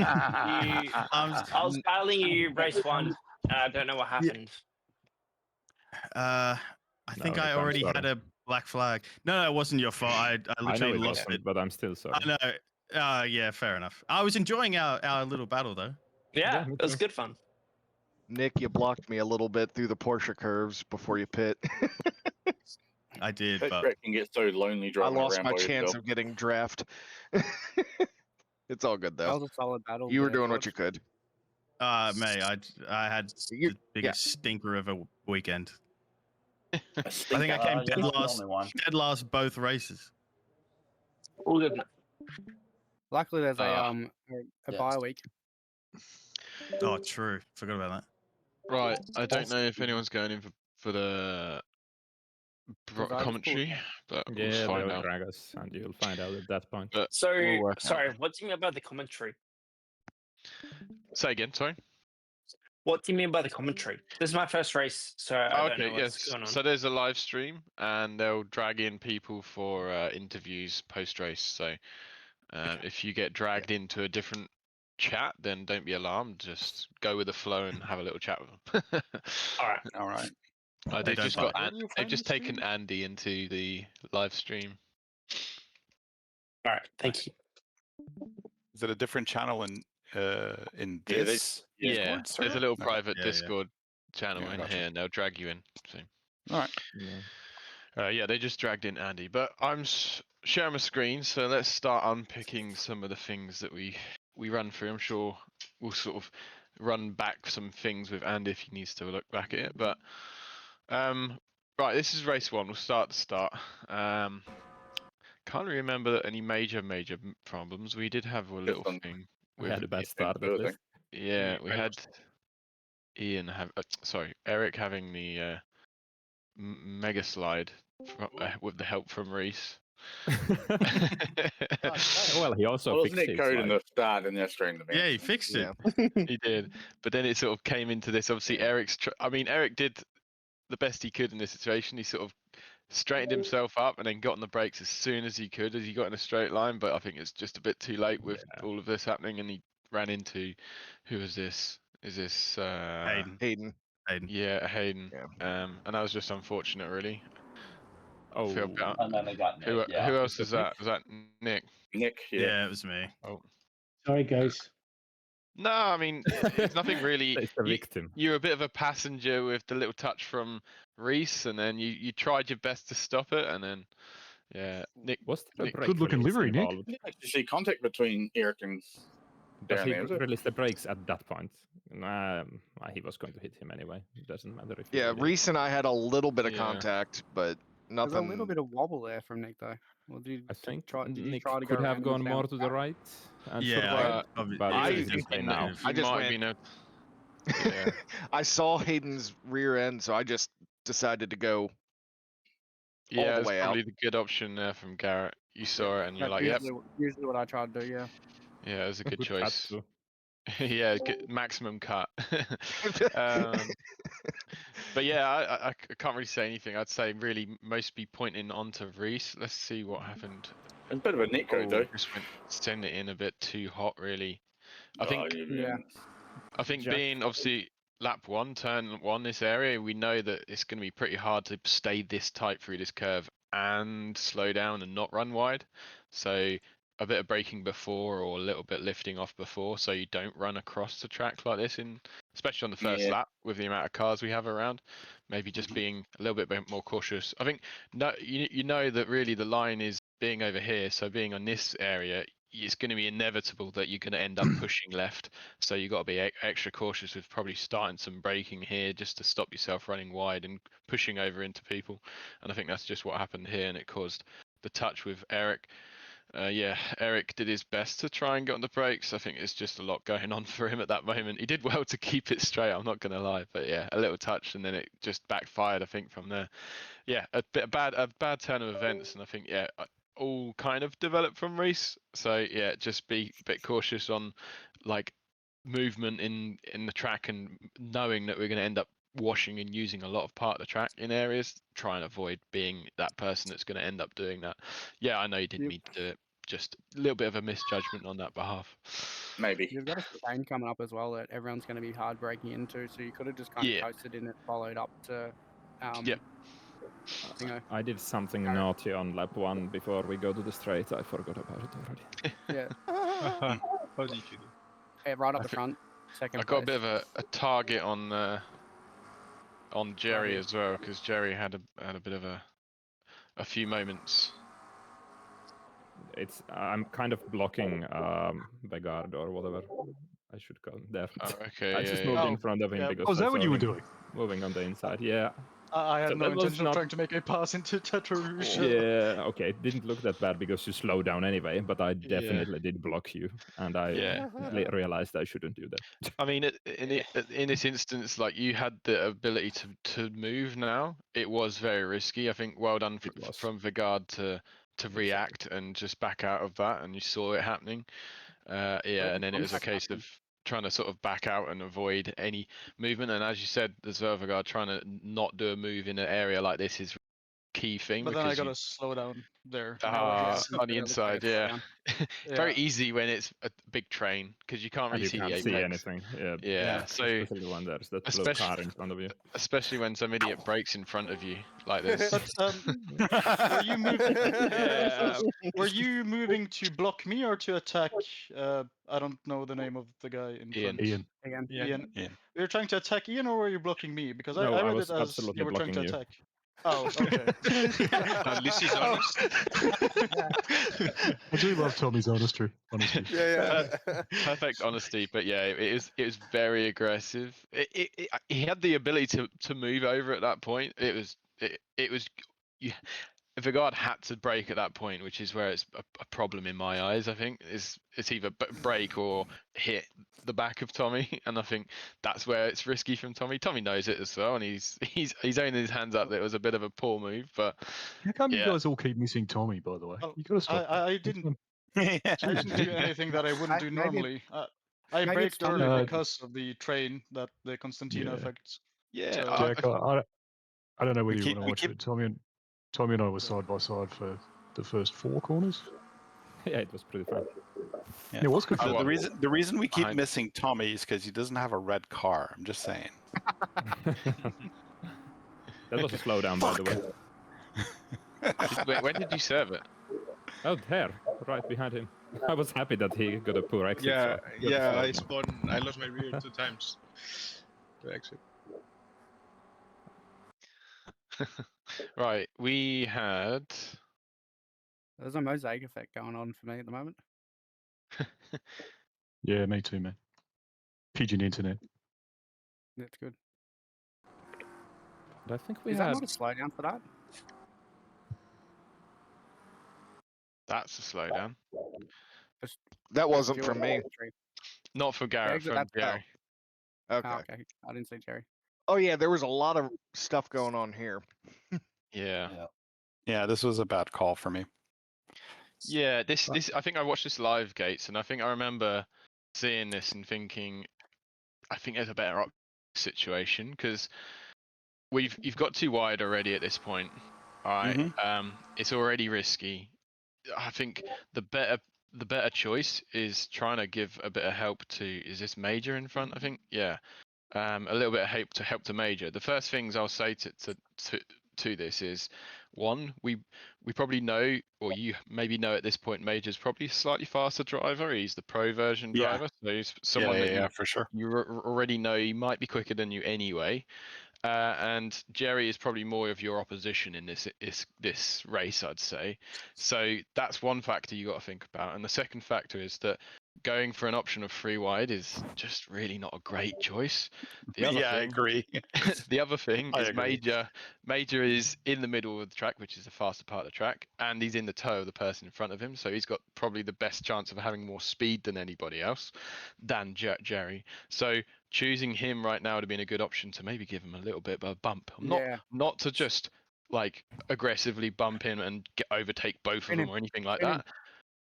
I was battling you race 1. I don't know what happened. I think I already had a black flag. No, it wasn't your fault. I literally lost it. But I'm still sorry. I know. Yeah, fair enough. I was enjoying our little battle though. Yeah, it was good fun. Nick, you blocked me a little bit through the Porsche curves before you pit. I did, That but track can get so lonely I driving lost around my by chance yourself. of getting draft. It's all good That though. was a solid battle. You were there, doing George. what you could. May I had the biggest stinker of a weekend. I think I came dead last both races. All good. Luckily, there's a bye week. Oh, true. Forgot about that. Right, I don't know if anyone's going in for the commentary, but we'll find out. Drag us, and you'll find out at that point. But So, sorry, what do you mean by the commentary? Say again, sorry. What do you mean by the commentary? This is my first race, so I don't know what's going on. So there's a live stream, and they'll drag in people for interviews post-race. So if you get dragged into a different chat, then don't be alarmed. Just go with the flow and have a little chat with them. All right. They've just taken Andy into the live stream. All right, thank you. Is it a different channel in this? Yeah, there's a little private Discord channel in here, and they'll drag you in. So. All right. Yeah, they just dragged in Andy, but I'm sharing my screen, so let's start unpicking some of the things that we run through. I'm sure we'll sort of run back some things with Andy if he needs to look back at it. But right, this is race 1. We'll start at the start. Can't remember any major problems. We did have a little thing. We had a bad start at least. Yeah, we had Eric having the mega slide with the help from Reese. Well, he also fixed Wasn't it code in the start and the stream? Yeah, he fixed it. He did, but then it sort of came into this. Obviously, Eric did the best he could in this situation. He sort of straightened himself up and then got on the brakes as soon as he could, as he got in a straight line. But I think it's just a bit too late with all of this happening, and he ran into who is this? Is this Hayden? Yeah, Hayden. Yeah. And that was just unfortunate, really. Oh, and then they got Nick. Who else is that? Was that Nick? Nick, yeah, it was me. Oh, sorry, guys. No, I mean it's nothing really. It's the victim. You're a bit of a passenger with the little touch from Reese, and then you tried your best to stop it, and then Nick. Good looking livery, Nick. I didn't actually see contact between Eric and. Does he release the brakes at that point? He was going to hit him anyway. It doesn't matter if. Yeah, Reese and I had a little bit of contact, but nothing. There's a little bit of wobble there from Nick, though. Well, I think Nick try to could go have gone more to the right. And I saw Hayden's rear end, so I just decided to go. Yeah, it's probably the good option there from Garrett. You saw it and you're like, "Yep." Usually, what I try to do, yeah. Yeah, it was a good choice. Yeah, maximum cut. But yeah, I can't really say anything. I'd say really most be pointing onto Reese. Let's see what happened. A bit of a Nick code though. Just send it in a bit too hot, really. I think Jack. being obviously lap 1, turn 1, this area, we know that it's going to be pretty hard to stay this tight through this curve and slow down and not run wide. So a bit of braking before or a little bit lifting off before, so you don't run across the track like this, especially on the first lap with the amount of cars we have around. Maybe just being a little bit more cautious. I think you know that really the line is being over here, so being on this area, it's going to be inevitable that you're going to end up pushing left. So you've got to be extra cautious with probably starting some braking here just to stop yourself running wide and pushing over into people. And I think that's just what happened here, and it caused the touch with Eric. Eric did his best to try and get on the brakes. I think it's just a lot going on for him at that moment. He did well to keep it straight, I'm not going to lie, but yeah, a little touch and then it just backfired, I think, from there. Yeah, a bad turn of events, and I think, all kind of developed from Reese. So yeah, just be a bit cautious on like movement in the track, and knowing that we're going to end up washing and using a lot of part of the track in areas. Try and avoid being that person that's going to end up doing that. Yeah, I know you didn't mean to do it. just a little bit of a misjudgment on that behalf. Maybe. You've got a chicane coming up as well that everyone's going to be hard breaking into, so you could have just kind of coasted in it, followed up to. I did something naughty on lap 1 before we go to the straight. I forgot about it already. Yeah. How did you do? Yeah, right up the front. Second. I got a bit of a target on Jerry as well, because Jerry had a bit of a few moments. I'm kind of blocking Begard or whatever I should call him there. Oh, okay. I just moved in front of him because. Oh, is that what you were doing? Moving on the inside, yeah. I had no intention of trying to make a pass into Tetra Rouge. Yeah, okay. It didn't look that bad because you slowed down anyway, but I definitely did block you, and I realized I shouldn't do that. I mean, in this instance, like you had the ability to move now. It was very risky. I think well done from Vigard to react and just back out of that, and you saw it happening. And then it was a case of trying to sort of back out and avoid any movement. And as you said, as well, Vigard, trying to not do a move in an area like this is key thing. But then I gotta slow down there. On the inside, very easy when it's a big train because you can't really see the apex. Anything. So especially when there's that blue car in front of you. Especially when some idiot breaks in front of you like this. But, were you moving to block me or to attack? I don't know the name of the guy in front. Ian. Ian. You were trying to attack Ian, or were you blocking me? Because no, I read was it as you were trying to attack. Oh, okay. At least he's honest. I do love Tommy's honesty. Perfect honesty, but yeah, it was very aggressive. He had the ability to move over at that point. It was. Vigard had to break at that point, which is where it's a problem in my eyes. I think it's either break or hit the back of Tommy, and I think that's where it's risky from Tommy. Tommy knows it as well, and he's owning his hands up that it was a bit of a poor move. But how come you guys all keep missing Tommy? By the way, you gotta stop. I didn't. I didn't do anything that I wouldn't do normally. I braked early because of the train that the Constantino affects. Yeah, Jack, I don't know whether you want to watch it. Tommy and I were side by side for the first 4 corners. Yeah, it was pretty fun. Yeah, it was good fun. The reason we keep missing Tommy is because he doesn't have a red car. I'm just saying. That was a slowdown, by the way. When did you serve it? Oh, there, right behind him. I was happy that he got a poor exit. I spawned. I lost my rear 2 times to exit. Right, we had. There's a mosaic effect going on for me at the moment. Yeah, me too, man. Pigeon internet. That's good. But I think we Is that not a slowdown for that? That's a slowdown. That wasn't from me. Not for Garrett, from Jerry. Okay. Oh, okay. I didn't see Jerry. Oh yeah, there was a lot of stuff going on here. Yeah, this was a bad call for me. Yeah, this I think I watched this live, Gates, and I think I remember seeing this and thinking, I think there's a better situation because you've got 2 wide already at this point. All right, it's already risky. I think the better choice is trying to give a bit of help to. Is this Major in front? I think a little bit of help to Major. The first things I'll say to this is, one, we probably know, or you maybe know at this point, Major's probably a slightly faster driver. He's the pro version driver, so he's someone that for sure. You already know he might be quicker than you anyway. And Jerry is probably more of your opposition in this race, I'd say. So that's one factor you got to think about. And the second factor is that going for an option of 3 wide is just really not a great choice. I agree. The other thing is Major is in the middle of the track, which is the faster part of the track, and he's in the toe of the person in front of him, so he's got probably the best chance of having more speed than anybody else, than Jerry. So choosing him right now to be a good option to maybe give him a little bit of a bump. Not to just like aggressively bump in and overtake both of them or anything like that.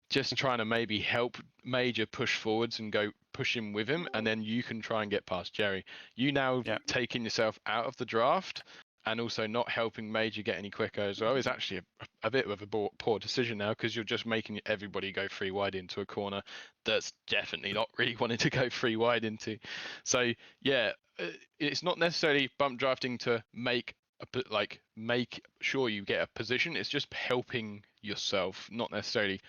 Just trying to maybe help Major push forwards and go push him with him, and then you can try and get past Jerry. You now taking yourself out of the draft, and also not helping Major get any quicker as well is actually a bit of a poor decision now, because you're just making everybody go 3 wide into a corner that's definitely not really wanting to go 3 wide into. So yeah, it's not necessarily bump drafting to make sure you get a position. It's just helping yourself, not necessarily.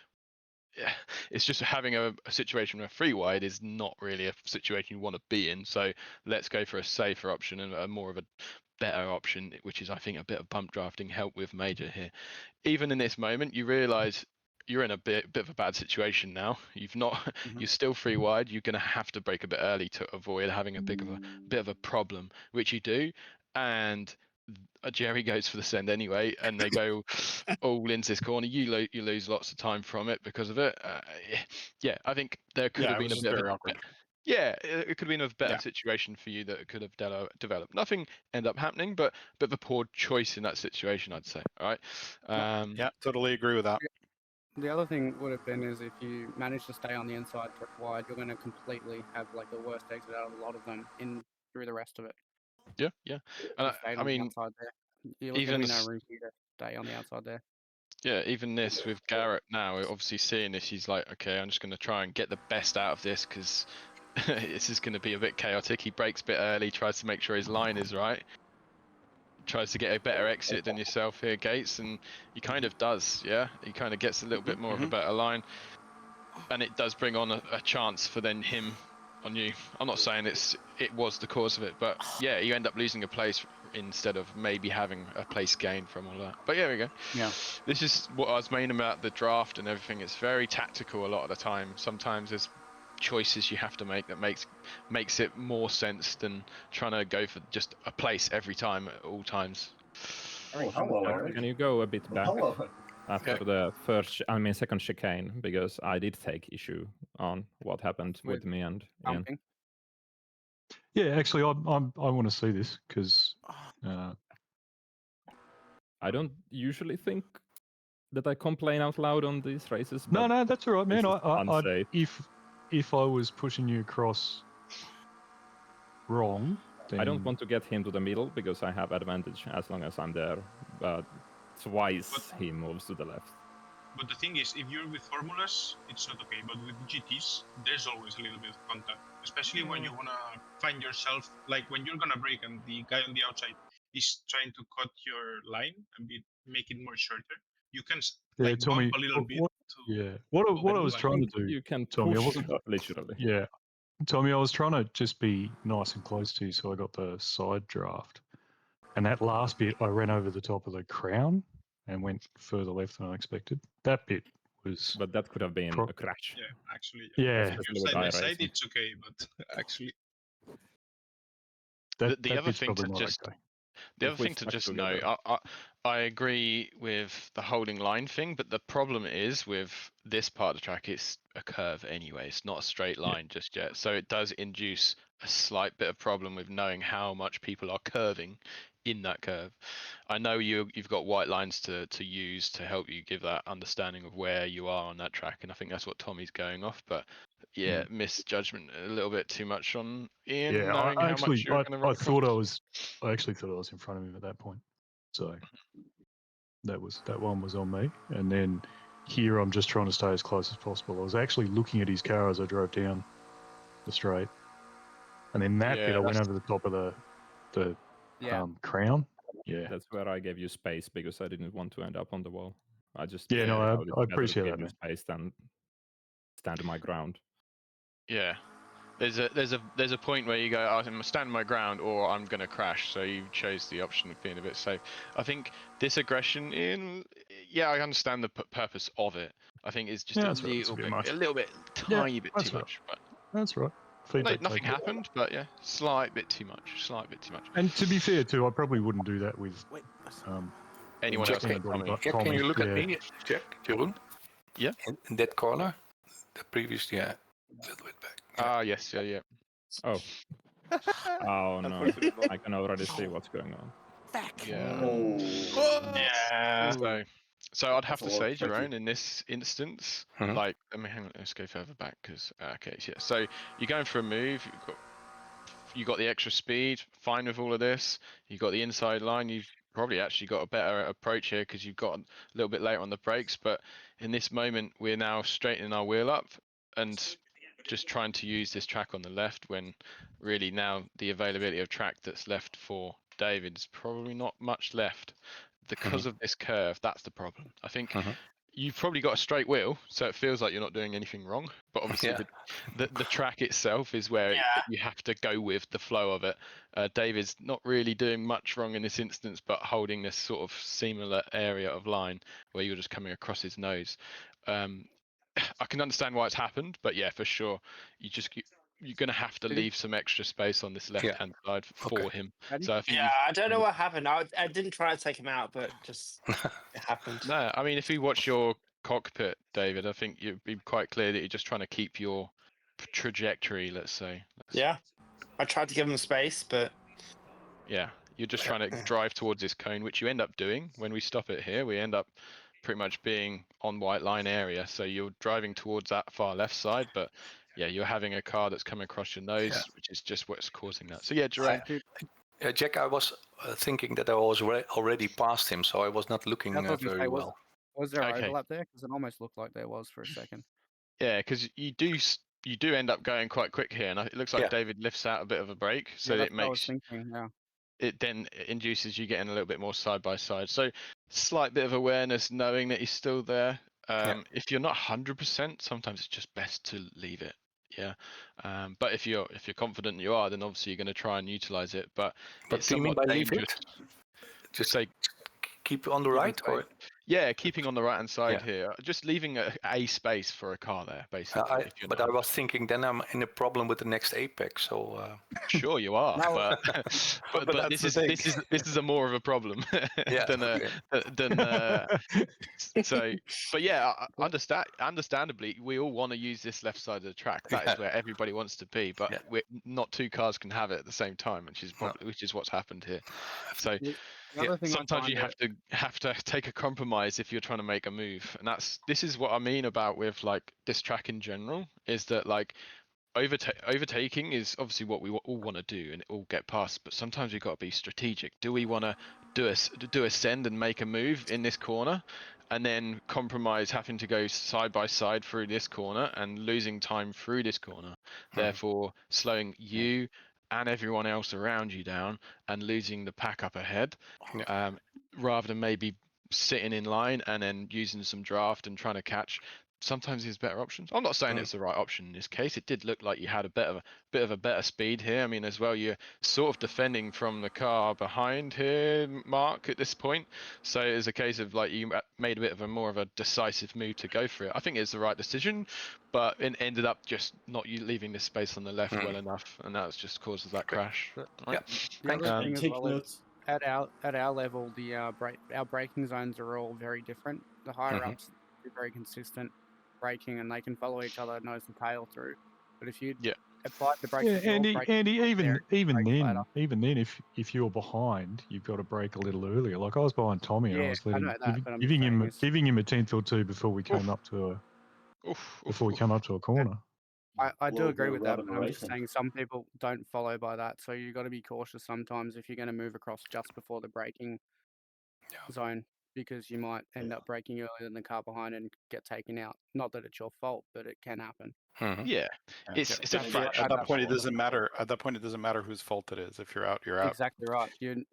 It's just having a situation where 3 wide is not really a situation you want to be in. So let's go for a safer option and a more of a better option, which is, I think, a bit of bump drafting help with Major here. Even in this moment, you realise you're in a bit of a bad situation now. You're still 3 wide. You're going to have to break a bit early to avoid having a bit of a problem, which you do. And Jerry goes for the send anyway, and they go all into this corner. You lose lots of time from it because of it. Yeah, I think there could have been a bit of awkward. Yeah, it could have been a better situation for you that could have developed. Nothing ended up happening, but a bit of a poor choice in that situation, I'd say. All right. Yeah, totally agree with that. The other thing would have been is if you manage to stay on the inside wide, you're going to completely have like the worst exit out of a lot of them in through the rest of it. Yeah. And I mean, you're going to be no room for you to stay on the outside there. Yeah, even this with Garrett now, obviously seeing this, he's like, okay, I'm just going to try and get the best out of this, because this is going to be a bit chaotic. He breaks a bit early, tries to make sure his line is right, tries to get a better exit than yourself here, Gates, and he kind of does. Yeah, he kind of gets a little bit more of a better line, and it does bring on a chance for then him on you. I'm not saying it was the cause of it, but yeah, you end up losing a place instead of maybe having a place gained from all that. But yeah, there we go. Yeah. This is what I was meaning about the draft and everything. It's very tactical a lot of the time. Sometimes there's choices you have to make that makes it more sense than trying to go for just a place every time at all times. Oh, hello, Eric. Can you go a bit back after the second chicane, because I did take issue on what happened with me and Ian. Yeah, actually, I want to see this because I don't usually think that I complain out loud on these races. No, that's all right, man. I if I was pushing you across wrong, then... I don't want to get him to the middle because I have advantage as long as I'm there. But twice he moves to the left. But the thing is, if you're with formulas, it's not okay. But with GTs, there's always a little bit of contact, especially when you wanna find yourself, like when you're gonna break and the guy on the outside is trying to cut your line and make it more shorter. You can bump a little bit. What I was trying to do, you can Tommy, push, I wasn't literally. Yeah, Tommy, I was trying to just be nice and close to you, so I got the side draft. And that last bit, I ran over the top of the crown and went further left than I expected. That bit was... But that could have been a crash. Yeah, actually. Yeah. Side by side, it's okay, but actually... The other thing to just note, I agree with the holding line thing, but the problem is with this part of the track, it's a curve anyway. It's not a straight line just yet. So it does induce a slight bit of problem with knowing how much people are curving in that curve. I know you've got white lines to use to help you give that understanding of where you are on that track, and I think that's what Tommy's going off. But yeah, misjudgment a little bit too much on Ian. Yeah, knowing I how actually, much you're I thought I actually thought I was in front of him at that point. So that one was on me, and then here I'm just trying to stay as close as possible. I was actually looking at his car as I drove down the straight, and then that bit I went over the top of the crown. Yeah, that's where I gave you space because I didn't want to end up on the wall. I just I appreciate that, man. Space than stand my ground. Yeah. There's a point where you go, I'm standing my ground or I'm going to crash. So you chose the option of being a bit safe. I think this aggression I understand the purpose of it. I think it's just a little bit, tiny bit too much. But that's right. Nothing happened, but yeah, slight bit too much. And to be fair too, I probably wouldn't do that with anyone else. Can you look at me, Jack, Jeroen? Yeah. In that corner, the previous, a little bit back. Yes, yeah. Oh. Oh no! I can already see what's going on. Yeah. So I'd have to say, Jeroen, in this instance, hang on, let's go further back because okay, yeah. So you're going for a move. You've got you got the extra speed, fine with all of this. You got the inside line. You've probably actually got a better approach here because you've got a little bit later on the brakes. But in this moment, we're now straightening our wheel up and just trying to use this track on the left when really now the availability of track that's left for David is probably not much left because of this curve. That's the problem. I think you've probably got a straight wheel, so it feels like you're not doing anything wrong. But obviously, the track itself is where you have to go with the flow of it. David's not really doing much wrong in this instance, but holding this sort of similar area of line where you're just coming across his nose. I can understand why it's happened, but yeah, for sure, you're going to have to leave some extra space on this left-hand side for him. So I think I don't know what happened. I didn't try to take him out, but just it happened. No, I mean, if you watch your cockpit, David, I think you'd be quite clear that you're just trying to keep your trajectory, let's say. Yeah, I tried to give him space, but yeah, you're just trying to drive towards this cone, which you end up doing. When we stop it here, we end up pretty much being on white line area. So you're driving towards that far left side, but yeah, you're having a car that's coming across your nose, which is just what's causing that. So yeah, JRAC. Jack, I was thinking that I was already past him, so I was not looking very well. Was there overlap there? Because it almost looked like there was for a second. Yeah, because you do end up going quite quick here, and it looks like David lifts out a bit of a break, so it makes it then induces you getting a little bit more side by side. So slight bit of awareness, knowing that he's still there. If you're not 100%, sometimes it's just best to leave it. Yeah, but if you're confident you are, then obviously you're going to try and utilize it. But it's do you mean somewhat by leave dangerous. it? Just say keep on the right, or yeah, keeping on the right hand side here, just leaving a space for a car there, basically. I was thinking then I'm in a problem with the next apex. So sure you are, but this is a more of a problem than so. But yeah, understandably, we all want to use this left side of the track. That is where everybody wants to be, but not two cars can have it at the same time, which is what's happened here. So. Sometimes you have to take a compromise if you're trying to make a move, and this is what I mean about with like this track in general, is that like overtaking is obviously what we all want to do and all get past, but sometimes we've got to be strategic. Do we want to do a send and make a move in this corner, and then compromise having to go side by side through this corner and losing time through this corner, therefore slowing you and everyone else around you down and losing the pack up ahead, rather than maybe sitting in line and then using some draft and trying to catch. Sometimes there's better options. I'm not saying it's the right option in this case. It did look like you had a bit of a better speed here. I mean, as well, you're sort of defending from the car behind here, Mark, at this point. So it's a case of like you made a bit of a more of a decisive move to go for it. I think it's the right decision, but it ended up just not you leaving this space on the left well enough, and that's just causes that crash. The other thing as well is at our level, our braking zones are all very different. The higher ups are very consistent braking, and they can follow each other nose and tail through. But if you apply the brakes, Andy, even then, if you're behind, you've got to brake a little earlier. Like I was behind Tommy, and I was giving him a tenth or two before we came up to a corner. I do agree with that, but I'm just saying some people don't follow by that, so you've got to be cautious sometimes if you're going to move across just before the braking zone, because you might end up braking earlier than the car behind and get taken out. Not that it's your fault, but it can happen. Yeah, it's a fraction. At that point, it doesn't matter. At that point, it doesn't matter whose fault it is. If you're out, you're out. Exactly right.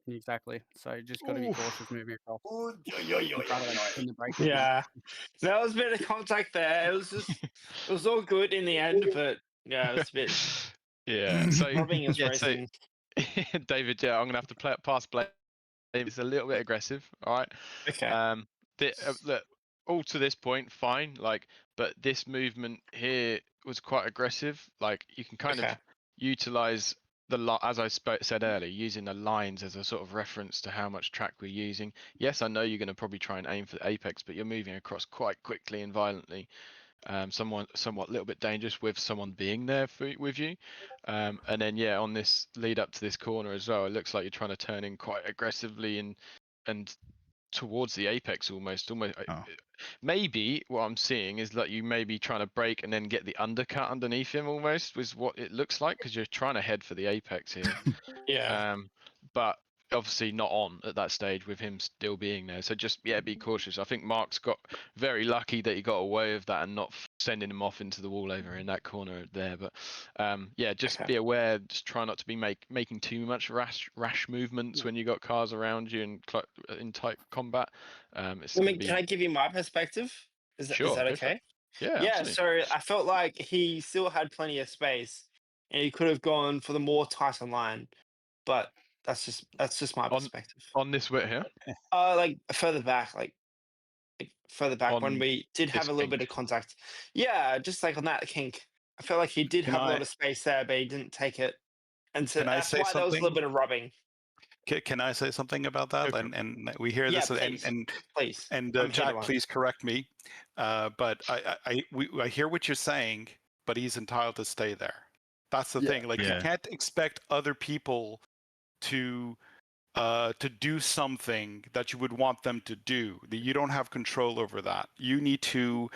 Exactly. So you just got to be cautious moving across. Yeah, there was a bit of contact there. It was all good in the end, but yeah, it was a bit. Yeah. So racing. David, I'm gonna have to pass blame. It's a little bit aggressive. All right. Okay. Look, all to this point, fine. Like, but this movement here was quite aggressive. Like, you can kind of utilize as I said earlier, using the lines as a sort of reference to how much track we're using. Yes, I know you're going to probably try and aim for the apex, but you're moving across quite quickly and violently. Somewhat a little bit dangerous with someone being there with you. And then on this lead up to this corner as well, it looks like you're trying to turn in quite aggressively and towards the apex almost. Oh. Maybe what I'm seeing is that you may be trying to break and then get the undercut underneath him almost, was what it looks like, because you're trying to head for the apex here. Yeah. But obviously not on at that stage with him still being there. So just, yeah, be cautious. I think Mark's got very lucky that he got away with that and not sending him off into the wall over in that corner there. But yeah, just be aware. Just try not to be making too much rash movements when you got cars around you and in tight combat. Can I give you my perspective? Is that Sure, go for okay? it. Yeah, Yeah. absolutely. So I felt like he still had plenty of space, and he could have gone for the more tighter line, but that's just my perspective. On this width here. Like further back, like further back when On we did have this a little bit kink. of contact. Yeah, just like on that kink. I felt like he did have a lot of space there, but he didn't take it. And so Can I that's say why there was a little something? bit of rubbing. Can I say something about that? And we hear Yeah, this, please. Please. and I'm here to Jack, learn. please correct me. But I hear what you're saying, but he's entitled to stay there. That's the thing. Like you can't expect other people to do something that you would want them to do. You don't have control over that. You need to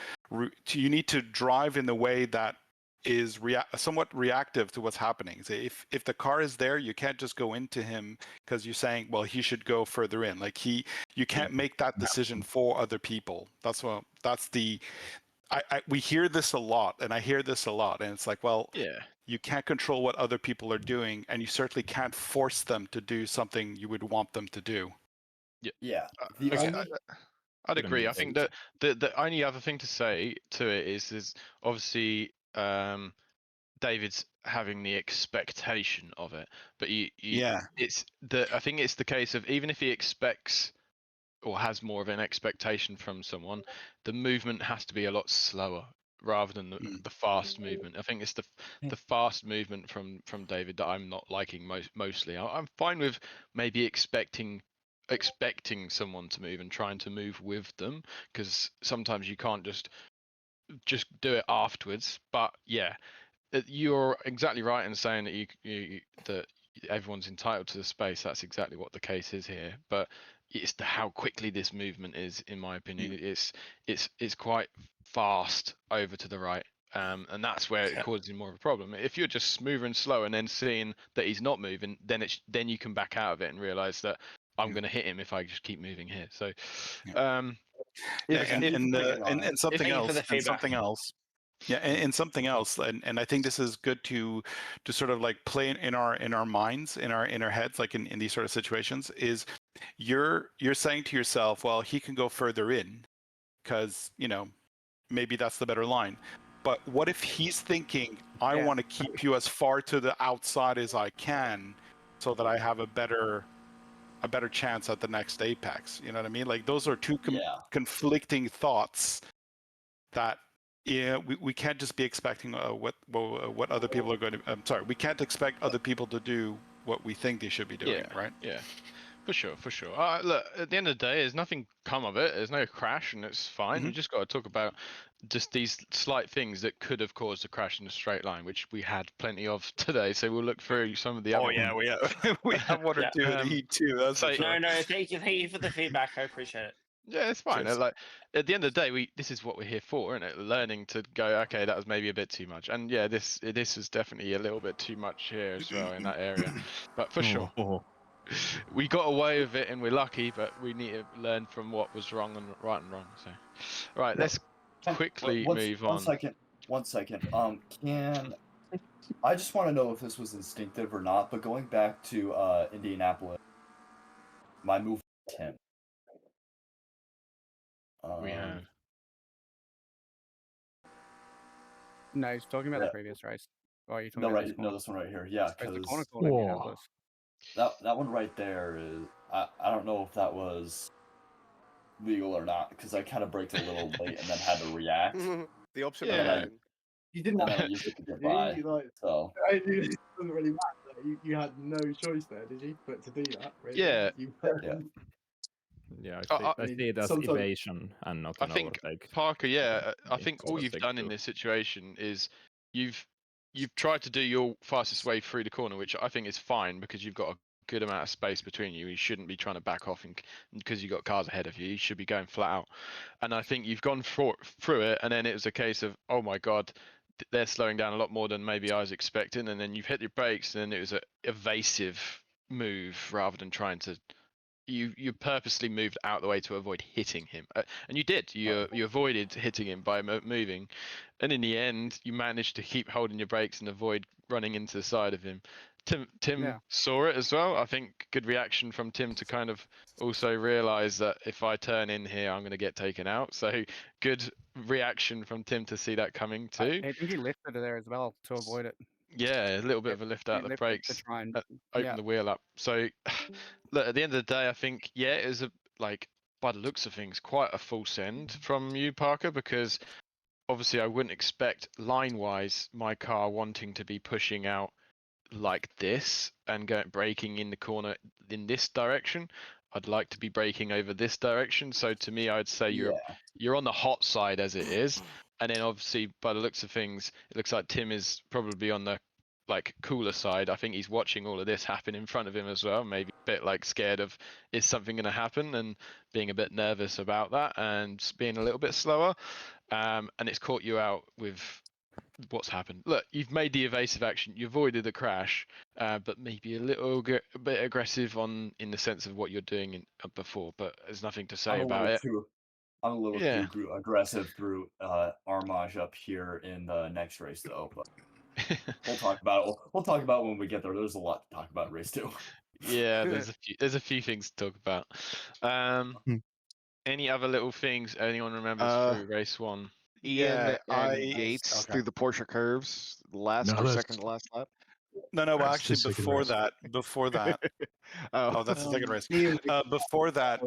drive in the way that is somewhat reactive to what's happening. So if the car is there, you can't just go into him because you're saying, well, he should go further in. Like you can't make that decision for other people. We hear this a lot, and I hear this a lot, and it's like, well, you can't control what other people are doing, and you certainly can't force them to do something you would want them to do. Yeah. I'd agree. I think that the only other thing to say to it is obviously David's having the expectation of it, but I think it's the case of, even if he expects or has more of an expectation from someone, the movement has to be a lot slower rather than the fast movement. I think it's the fast movement from David that I'm not liking mostly. I'm fine with maybe expecting someone to move and trying to move with them, because sometimes you can't just do it afterwards. But yeah, you're exactly right in saying that that everyone's entitled to the space. That's exactly what the case is here. But it's how quickly this movement is, in my opinion. It's quite fast over to the right, and that's where it causes more of a problem. If you're just smoother and slow, and then seeing that he's not moving, then you can back out of it and realize that I'm going to hit him if I just keep moving here. So, and something else. Yeah, and something else, and I think this is good to sort of like play in our minds, in our heads, like in these sort of situations, is you're saying to yourself, well, he can go further in because maybe that's the better line. But what if he's thinking, I want to keep you as far to the outside as I can, so that I have a better chance at the next apex? You know what I mean? Like those are two conflicting thoughts that. Yeah, we can't just be expecting what other people are going to. I'm sorry, we can't expect other people to do what we think they should be doing, right? Yeah, for sure. Look, at the end of the day, there's nothing come of it. There's no crash, and it's fine. You just got to talk about just these slight things that could have caused a crash in a straight line, which we had plenty of today. So we'll look through some of the other. Oh yeah, we have one or two to eat too. That's for sure. No, thank you for the feedback. I appreciate it. Yeah, it's fine. Like at the end of the day, this is what we're here for, isn't it? Learning to go, okay, that was maybe a bit too much, and yeah, this is definitely a little bit too much here as well in that area. But for sure, we got away with it, and we're lucky. But we need to learn from what was wrong and right and wrong. So, right, let's quickly move on. One second. I just want to know if this was instinctive or not. But going back to Indianapolis, my move was 10. We have. No, he's talking about the previous race. Oh, you're talking about this no, this one right here. Yeah, because that one right there is. I don't know if that was legal or not, because I kind of braked a little late and then had to react. The option. You didn't use it to get by. So it doesn't really matter. You had no choice there, did you? But to do that, really? Yeah, I see it as evasion and not an overtake. Parker, I think all you've done in this situation is you've tried to do your fastest way through the corner, which I think is fine because you've got a good amount of space between you. You shouldn't be trying to back off because you've got cars ahead of you. You should be going flat out. And I think you've gone through it, and then it was a case of, oh my God, they're slowing down a lot more than maybe I was expecting. And then you've hit your brakes, and then it was an evasive move rather than trying to. You purposely moved out the way to avoid hitting him, and you did. You avoided hitting him by moving, and in the end, you managed to keep holding your brakes and avoid running into the side of him. Tim saw it as well. I think good reaction from Tim to kind of also realise that if I turn in here, I'm going to get taken out. So good reaction from Tim to see that coming too. I think he lifted it there as well to avoid it. Yeah, a little bit of a lift out the brakes, to try and open the wheel up. So, look, at the end of the day, I think it was by the looks of things, quite a full send from you, Parker, because obviously I wouldn't expect line-wise my car wanting to be pushing out like this and braking in the corner in this direction. I'd like to be braking over this direction. So to me, I'd say you're on the hot side as it is. And then obviously by the looks of things, it looks like Tim is probably on the cooler side. I think he's watching all of this happen in front of him as well. Maybe a bit scared of, is something going to happen, and being a bit nervous about that and being a little bit slower. And it's caught you out with what's happened. Look, you've made the evasive action, you avoided the crash, but maybe a bit aggressive in the sense of what you're doing before, but there's nothing to say about it. I'm a little too aggressive through Armage up here in the next race, though. But we'll talk about it. We'll talk about it when we get there. There's a lot to talk about in race 2. Yeah, there's a few things to talk about. Any other little things anyone remembers through race 1? Ian and Gates through the Porsche curves, last or second to last lap. No, well, actually, before that, that's the second race. Before that,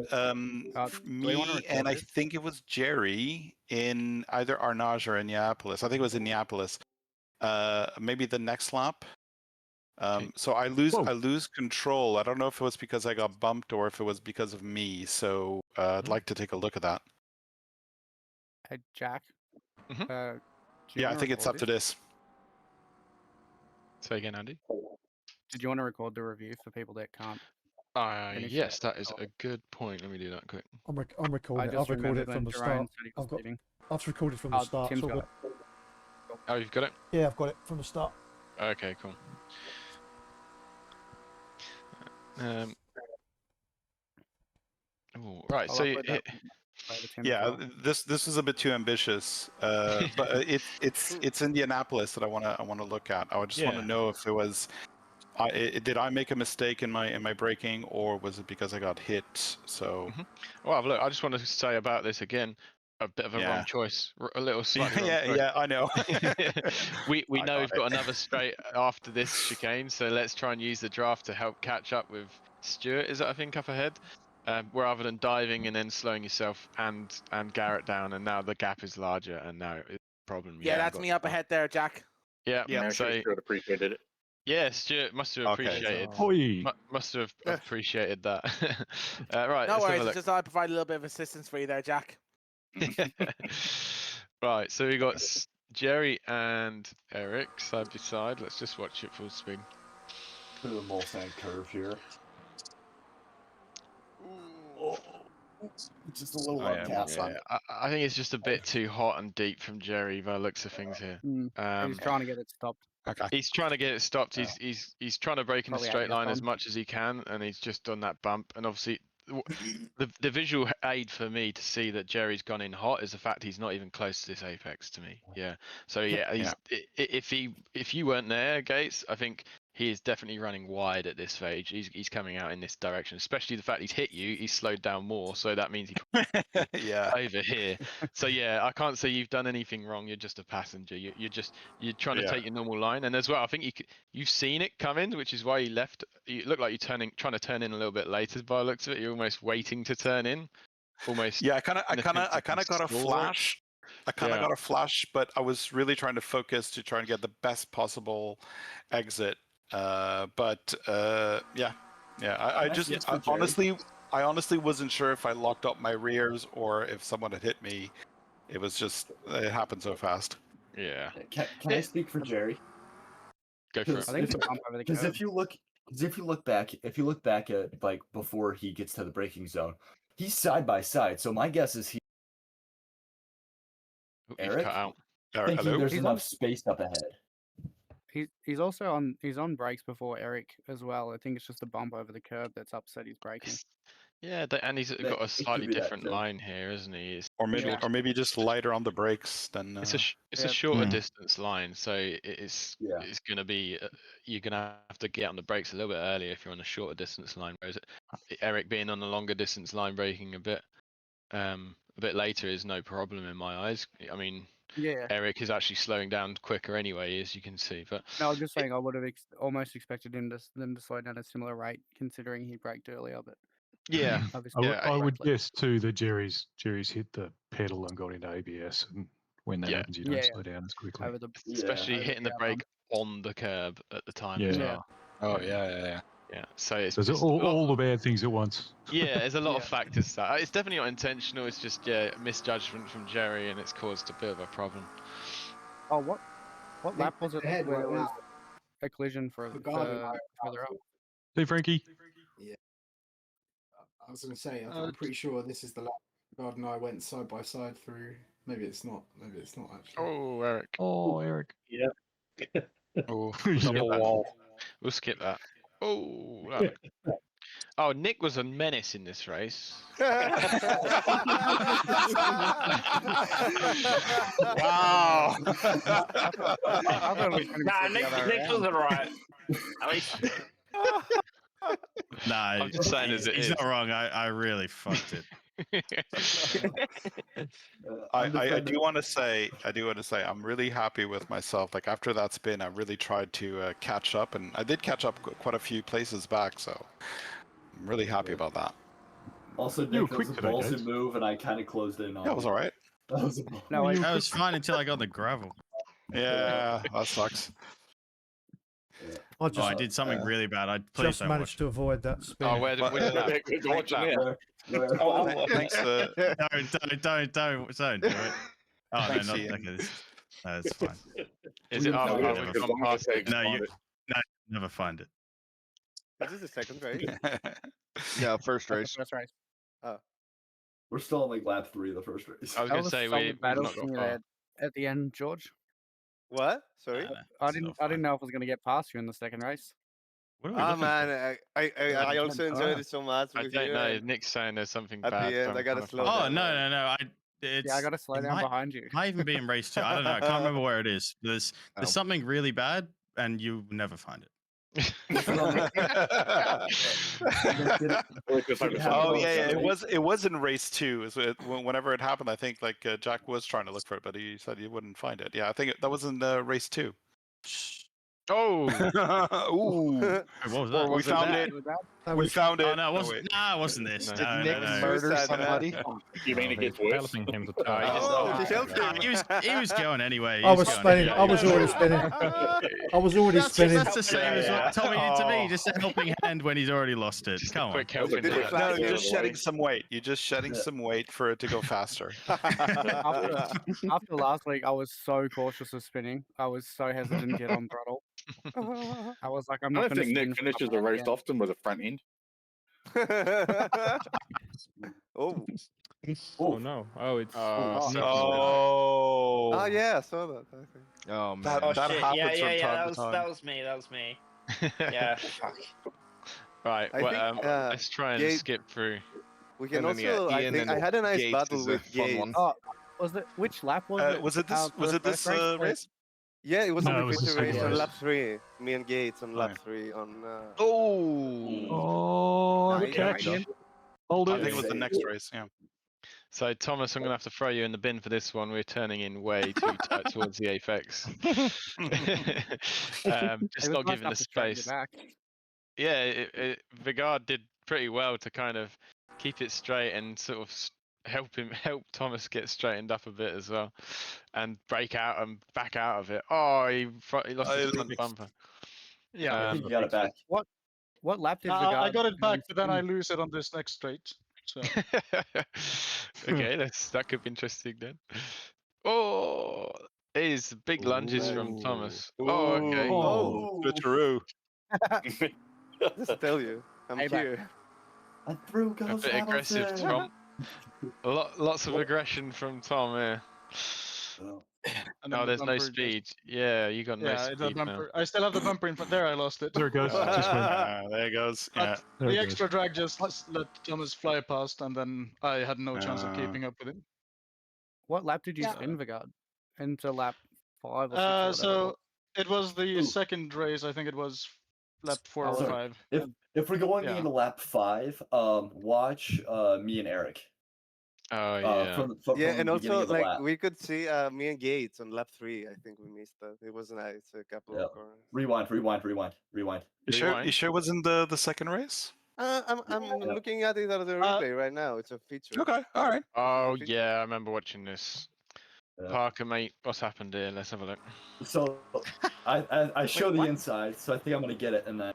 me and I think it was Jerry in either Arnage or Indianapolis. I think it was Indianapolis. Maybe the next lap. So I lose control. I don't know if it was because I got bumped or if it was because of me. So I'd like to take a look at that. Hey, Jack. Yeah, I think it's up to this. Say again, Andy. Did you want to record the review for people that can't? Yes, that is a good point. Let me do that quick. I'm recording. I've recorded it from the start. I've recorded from the start. Oh, you've got it? Yeah, I've got it from the start. Okay, cool. Right, so this is a bit too ambitious, but it's Indianapolis that I want to look at. I just want to know if it was, did I make a mistake in my braking, or was it because I got hit? So, well, look, I just want to say about this again. A bit of a wrong choice, a little slightly wrong choice. Yeah, I know. we know we've got another straight after this chicane, so let's try and use the draft to help catch up with Stuart. Is that I think up ahead? Rather than diving and then slowing yourself and Garrett down, and now the gap is larger, and now it's a problem. Yeah, that's me up ahead there, Jack. Yeah, so Stuart appreciated it. Yeah, Stuart must have appreciated. Must have appreciated that. Right. No worries. It's just I provide a little bit of assistance for you there, Jack. Right, so we got Jerry and Eric side by side. Let's just watch it full speed. Bit of a Mulsanne curve here. Just a little uncapped. I think it's just a bit too hot and deep from Jerry by the looks of things here. He's trying to get it stopped. He's trying to get it stopped. He's trying to break in the straight line as much as he can, and he's just done that bump. And obviously, the visual aid for me to see that Jerry's gone in hot is the fact he's not even close to this apex to me. Yeah. So if you weren't there, Gates, I think he is definitely running wide at this stage. He's coming out in this direction, especially the fact he's hit you. He's slowed down more, so that means he's over here. So I can't say you've done anything wrong. You're just a passenger. You're trying to take your normal line, and as well, I think you've seen it coming, which is why you left. You look like you're trying to turn in a little bit later by the looks of it. You're almost waiting to turn in, almost. Yeah, I kind of got a flash. Got a flash, but I was really trying to focus to try and get the best possible exit. I honestly wasn't sure if I locked up my rears or if someone had hit me. It happened so fast. Yeah. Can I speak for Jerry? Go for it. I think it's a bump over the curve. Because if you look Because if you look back at like before he gets to the braking zone, he's side by side. So my guess is Eric, cut out. thinking there's enough space up ahead. He's also on brakes before Eric as well. I think it's just a bump over the curb that's upset his braking. Yeah, and he's got a slightly different line here, isn't he? Or maybe just lighter on the brakes than. It's a shorter distance line, so it's going to be you're going to have to get on the brakes a little bit earlier if you're on a shorter distance line. Whereas Eric being on the longer distance line, braking a bit later is no problem in my eyes. I mean, Eric is actually slowing down quicker anyway, as you can see. But no, I'm just saying I would have almost expected them to slow down at a similar rate, considering he braked earlier. But yeah, I would guess too that Jerry's hit the pedal and got into ABS, and when that happens, you don't slow down as quickly. Especially hitting the brake on the curb at the time as well. Oh yeah. Yeah, so it's There's all the bad things at once. Yeah, there's a lot of factors. That it's definitely not intentional. It's just misjudgment from Jerry, and it's caused a bit of a problem. Oh, what lap was it where it was a collision further up? Hey, Frankie. Yeah. I was going to say, I'm pretty sure this is the lap God and I went side by side through. Maybe it's not actually. Oh, Eric. Oh, Eric. Yeah. Oh, double wall. We'll skip that. Oh, oh, Nick was a menace in this race. Wow. Nah, Nick was alright. At least. Nah, I'm just saying he's not wrong. I really fucked it. I do want to say I'm really happy with myself. Like after that spin, I really tried to catch up, and I did catch up quite a few places back. So I'm really happy about that. Also, Nick, that was a ballsy move, and I kind of closed in on. That was all right. That was fine until I got on the gravel. Yeah, that sucks. I did something really bad. I just managed to avoid that spin. Oh, where did that? Thanks. Don't do it. Oh Thanks, no, not Ian. okay. That's fine. Is it after we've gone past it? No, you never find it. Is this the second race? Yeah, first race. First race. Oh. We're still on like lap 3 of the first race. I was going to say we've not got far. At the end, George. What? Sorry. I didn't know if I was going to get past you in the second race. Oh man, I also enjoyed it so much. I don't know. Nick's saying there's something at bad. the end, I gotta slow down. down. No. I gotta slow down behind you. Might even be in race 2. I don't know. I can't remember where it is. There's something really bad, and you never find it. Oh yeah, it was in race 2. Whenever it happened, I think like Jack was trying to look for it, but he said he wouldn't find it. Yeah, I think that was in race 2. Oh, ooh! What was that? We found it. We found it. Oh no, it wasn't this. Did No, Nick murder somebody? You mean it gets worse? He was going anyway. I was spinning. I was already spinning. I was already spinning. That's the same as what Tommy did to me. Just a helping hand when he's already lost it. Come on. No, you're just shedding some weight. You're just shedding some weight for it to go faster. After last week, I was so cautious of spinning. I was so hesitant to get on throttle. I was like, I'm not I going don't to think Nick finishes the race often with a front end. Oh. Oh no! Oh, it's. Oh yeah, I saw that. Oh man, that happens from time to time. That was me. Yeah, fuck. Right, let's try and skip through. We can also. I had a nice battle with Gates. Oh, was it? Which lap was it? Was it this race? Yeah, it was No, on it the was the victory race second on race. lap 3. Me and Gates on lap 3 on. Oh, the catch. Hold I it. think it was the next race. Yeah. So Thomas, I'm going to have to throw you in the bin for this one. We're turning in way too tight towards the apex. Just not giving the space. Yeah, Vigard did pretty well to kind of keep it straight and sort of help Thomas get straightened up a bit as well, and break out and back out of it. Oh, he lost his front bumper. Yeah, you got it back. What lap did Vigard? I got it back, but then I lose it on this next straight. So. Okay, that could be interesting then. Oh, these big lunges from Thomas. Oh, okay. Oh, switcheroo. Just tell you, I'm Payback. here. I threw A Ghost bit aggressive, Hamilton. Tom. Lots of aggression from Tom here. And then Oh, the there's no bumper speed. Yeah, you got no Yeah, the speed now. bumper. I still have the bumper in front. There, I lost it. There it goes. Just went. There it goes. But Yeah. There the it extra drag just let Thomas fly past, and then I had no chance of keeping up with him. What lap did you Yeah. spin, Vigard? Into lap 5 or 6 or whatever? So it was the second race. I think it was lap 4 or Sorry. 5. If we're going Yeah. into lap 5, watch me and Eric. Oh yeah. From Yeah, the and beginning also of the like lap. we could see me and Gates on lap 3. I think we missed that. It was nice. A couple of corners. Rewind. You sure it wasn't the second race? I'm looking at it as a replay right now. It's a feature. Okay, all right. Oh yeah, I remember watching this. Parker, mate, what's happened here? Let's have a look. So I show the inside, so I think I'm gonna get it, and then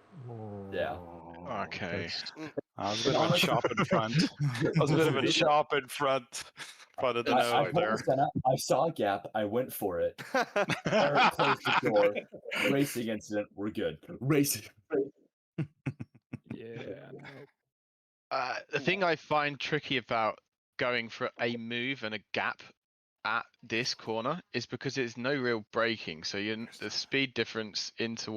yeah. Okay. I was a bit of a chop in front. But I don't know there. I saw a gap. I went for it. Eric closed the door. Racing incident. We're good. Racing. Yeah. The thing I find tricky about going for a move and a gap at this corner is because there's no real braking, so the speed difference into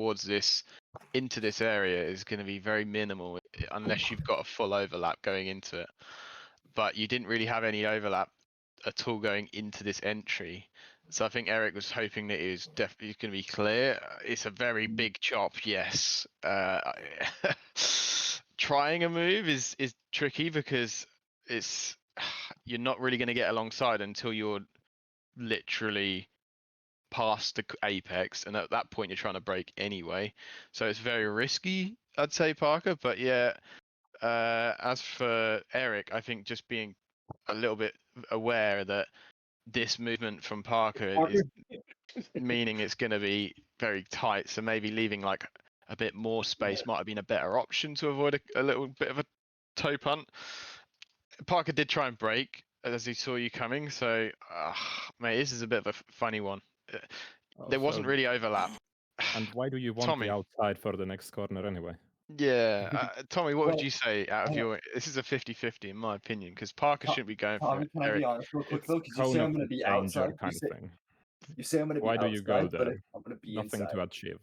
this area is going to be very minimal unless you've got a full overlap going into it. But you didn't really have any overlap at all going into this entry, so I think Eric was hoping that it was definitely going to be clear. It's a very big chop, yes. Trying a move is tricky because you're not really going to get alongside until you're literally past the apex, and at that point you're trying to brake anyway, so it's very risky, I'd say, Parker. But yeah, as for Eric, I think just being a little bit aware that this movement from Parker is meaning it's going to be very tight, so maybe leaving like a bit more space might have been a better option to avoid a little bit of a toe punt. Parker did try and brake as he saw you coming, so mate, this is a bit of a funny one. There wasn't really overlap. And why do you want Tommy. the outside for the next corner anyway? Yeah, Tommy, what would you say out of your? This is a 50-50 in my opinion, because Parker shouldn't be going for it. Can I be honest real quick though? Because you say I'm going to be outside. You say I'm going to be outside. Why do you go there? But I'm going to be Nothing inside. to achieve.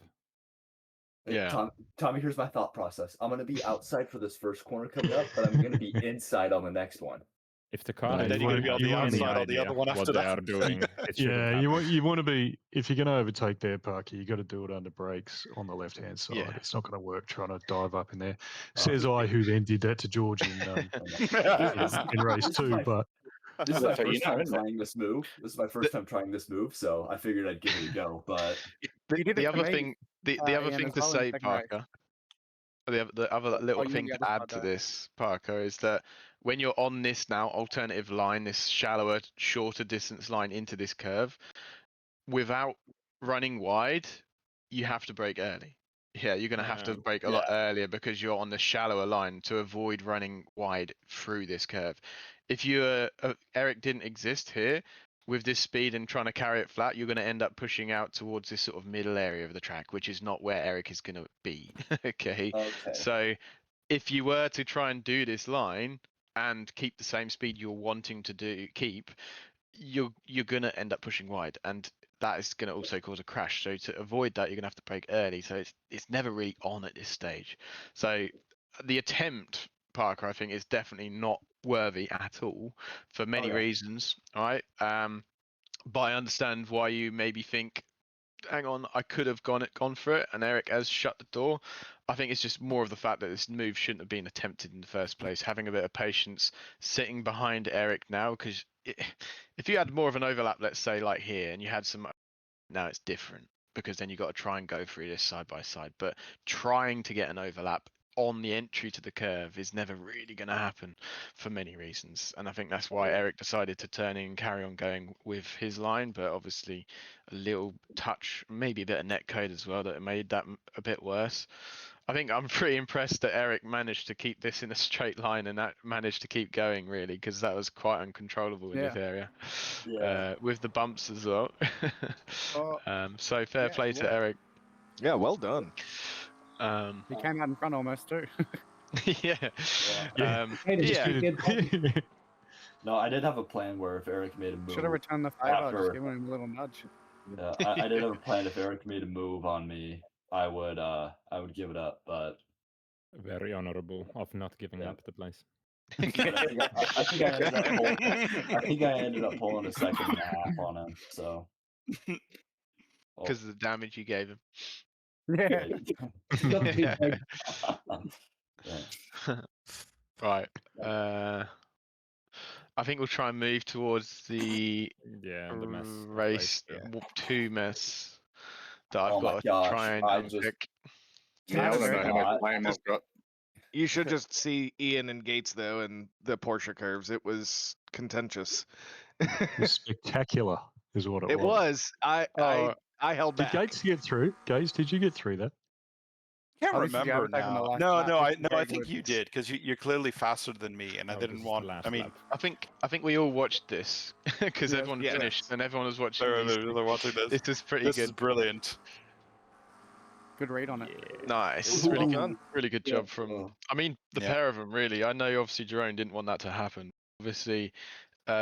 Yeah. Tommy, here's my thought process. I'm going to be outside for this first corner coming up, but I'm going to be inside on the next one. If the car And then you're going to be on the outside on the other one after what they that. are doing, it shouldn't Yeah, happen. you want to be, if you're going to overtake there, Parker, you got to do it under brakes on the left hand side. Yeah. It's not going to work trying to dive up in there. Says I, who then did that to George in race 2. But This is my first time trying this move. This is my first time trying this move, so I figured I'd give it a go. But the other thing, the other thing to say, Parker, the other little thing to add to this, Parker, is that when you're on this now alternative line, this shallower, shorter distance line into this curve, without running wide, you have to brake early. Yeah, you're going to have to brake a lot earlier because you're on the shallower line to avoid running wide through this curve. If Eric didn't exist here, with this speed and trying to carry it flat, you're going to end up pushing out towards this sort of middle area of the track, which is not where Eric is going to be. Okay. So if you were to try and do this line and keep the same speed you're wanting to keep, you're going to end up pushing wide, and that is going to also cause a crash. So to avoid that, you're going to have to brake early. So it's never really on at this stage. So the attempt, Parker, I think, is definitely not worthy at all for many reasons. All right. But I understand why you maybe think, hang on, I could have gone for it, and Eric has shut the door. I think it's just more of the fact that this move shouldn't have been attempted in the first place. Having a bit of patience, sitting behind Eric now, because if you had more of an overlap, let's say like here, and you had some, now it's different because then you got to try and go through this side by side. But trying to get an overlap on the entry to the curve is never really going to happen for many reasons, and I think that's why Eric decided to turn in and carry on going with his line. But obviously a little touch, maybe a bit of netcode as well, that made that a bit worse. I think I'm pretty impressed that Eric managed to keep this in a straight line and that managed to keep going, really, because that was quite uncontrollable in this area, with the bumps as well. So fair play to Eric. Yeah, well done. He came out in front almost too. Yeah. Yeah. Yeah. No, I did have a plan where if Eric made a move, Should have returned the favor, just given him a little nudge. Yeah, I did have a plan. If Eric made a move on me, I would give it up. But very honorable of not giving up the place. I think I ended up pulling a second and a half on him. So because of the damage you gave him. Right. I think we'll try and move towards the the mess race yeah. 2 mess that I've Oh my got to gosh, try and I just- unpick. Yeah, I don't know how much blame I've got. You should just see Ian and Gates though, and the Porsche curves. It was contentious. It was spectacular, is what It was. I held Did back. Gates get through? Gates, did you get through that? Can't Obviously, you remember haven't taken the now. last No, lap, no, which I is no, very I think good. you did because you're clearly faster than me, and I didn't want. I mean, I think we all watched this because Yes, everyone yes. finished and everyone was watching. they're watching this. This is pretty This good. is brilliant. Good read on it. Nice, Well really done. good, really good job from. I mean, the Yeah. pair of them really. I know obviously Jerome didn't want that to happen. Obviously,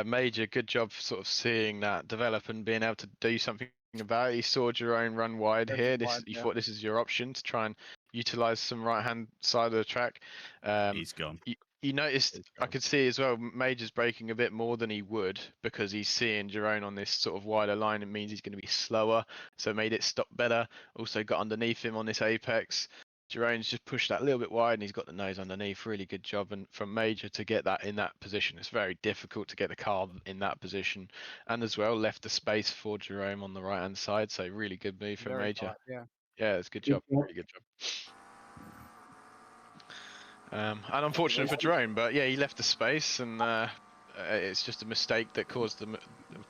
Major, good job sort of seeing that develop and being able to do something about it. He saw Jerome run wide That's here. wide, You yeah. thought this is your option to try and utilize some right hand side of the track. He's gone. You noticed, I could see as well, Major's braking a bit more than he would because he's seeing Jerome on this sort of wider line. It means he's going to be slower, so made it stop better. Also got underneath him on this apex. Jerome's just pushed that a little bit wide and he's got the nose underneath. Really good job and from Major to get that in that position. It's very difficult to get the car in that position. And as well, left the space for Jerome on the right hand side. So really good move from Very Major. tight, yeah. Yeah, it's a good job. Really good job. And unfortunate for Jerome, but yeah, he left the space, and it's just a mistake that caused the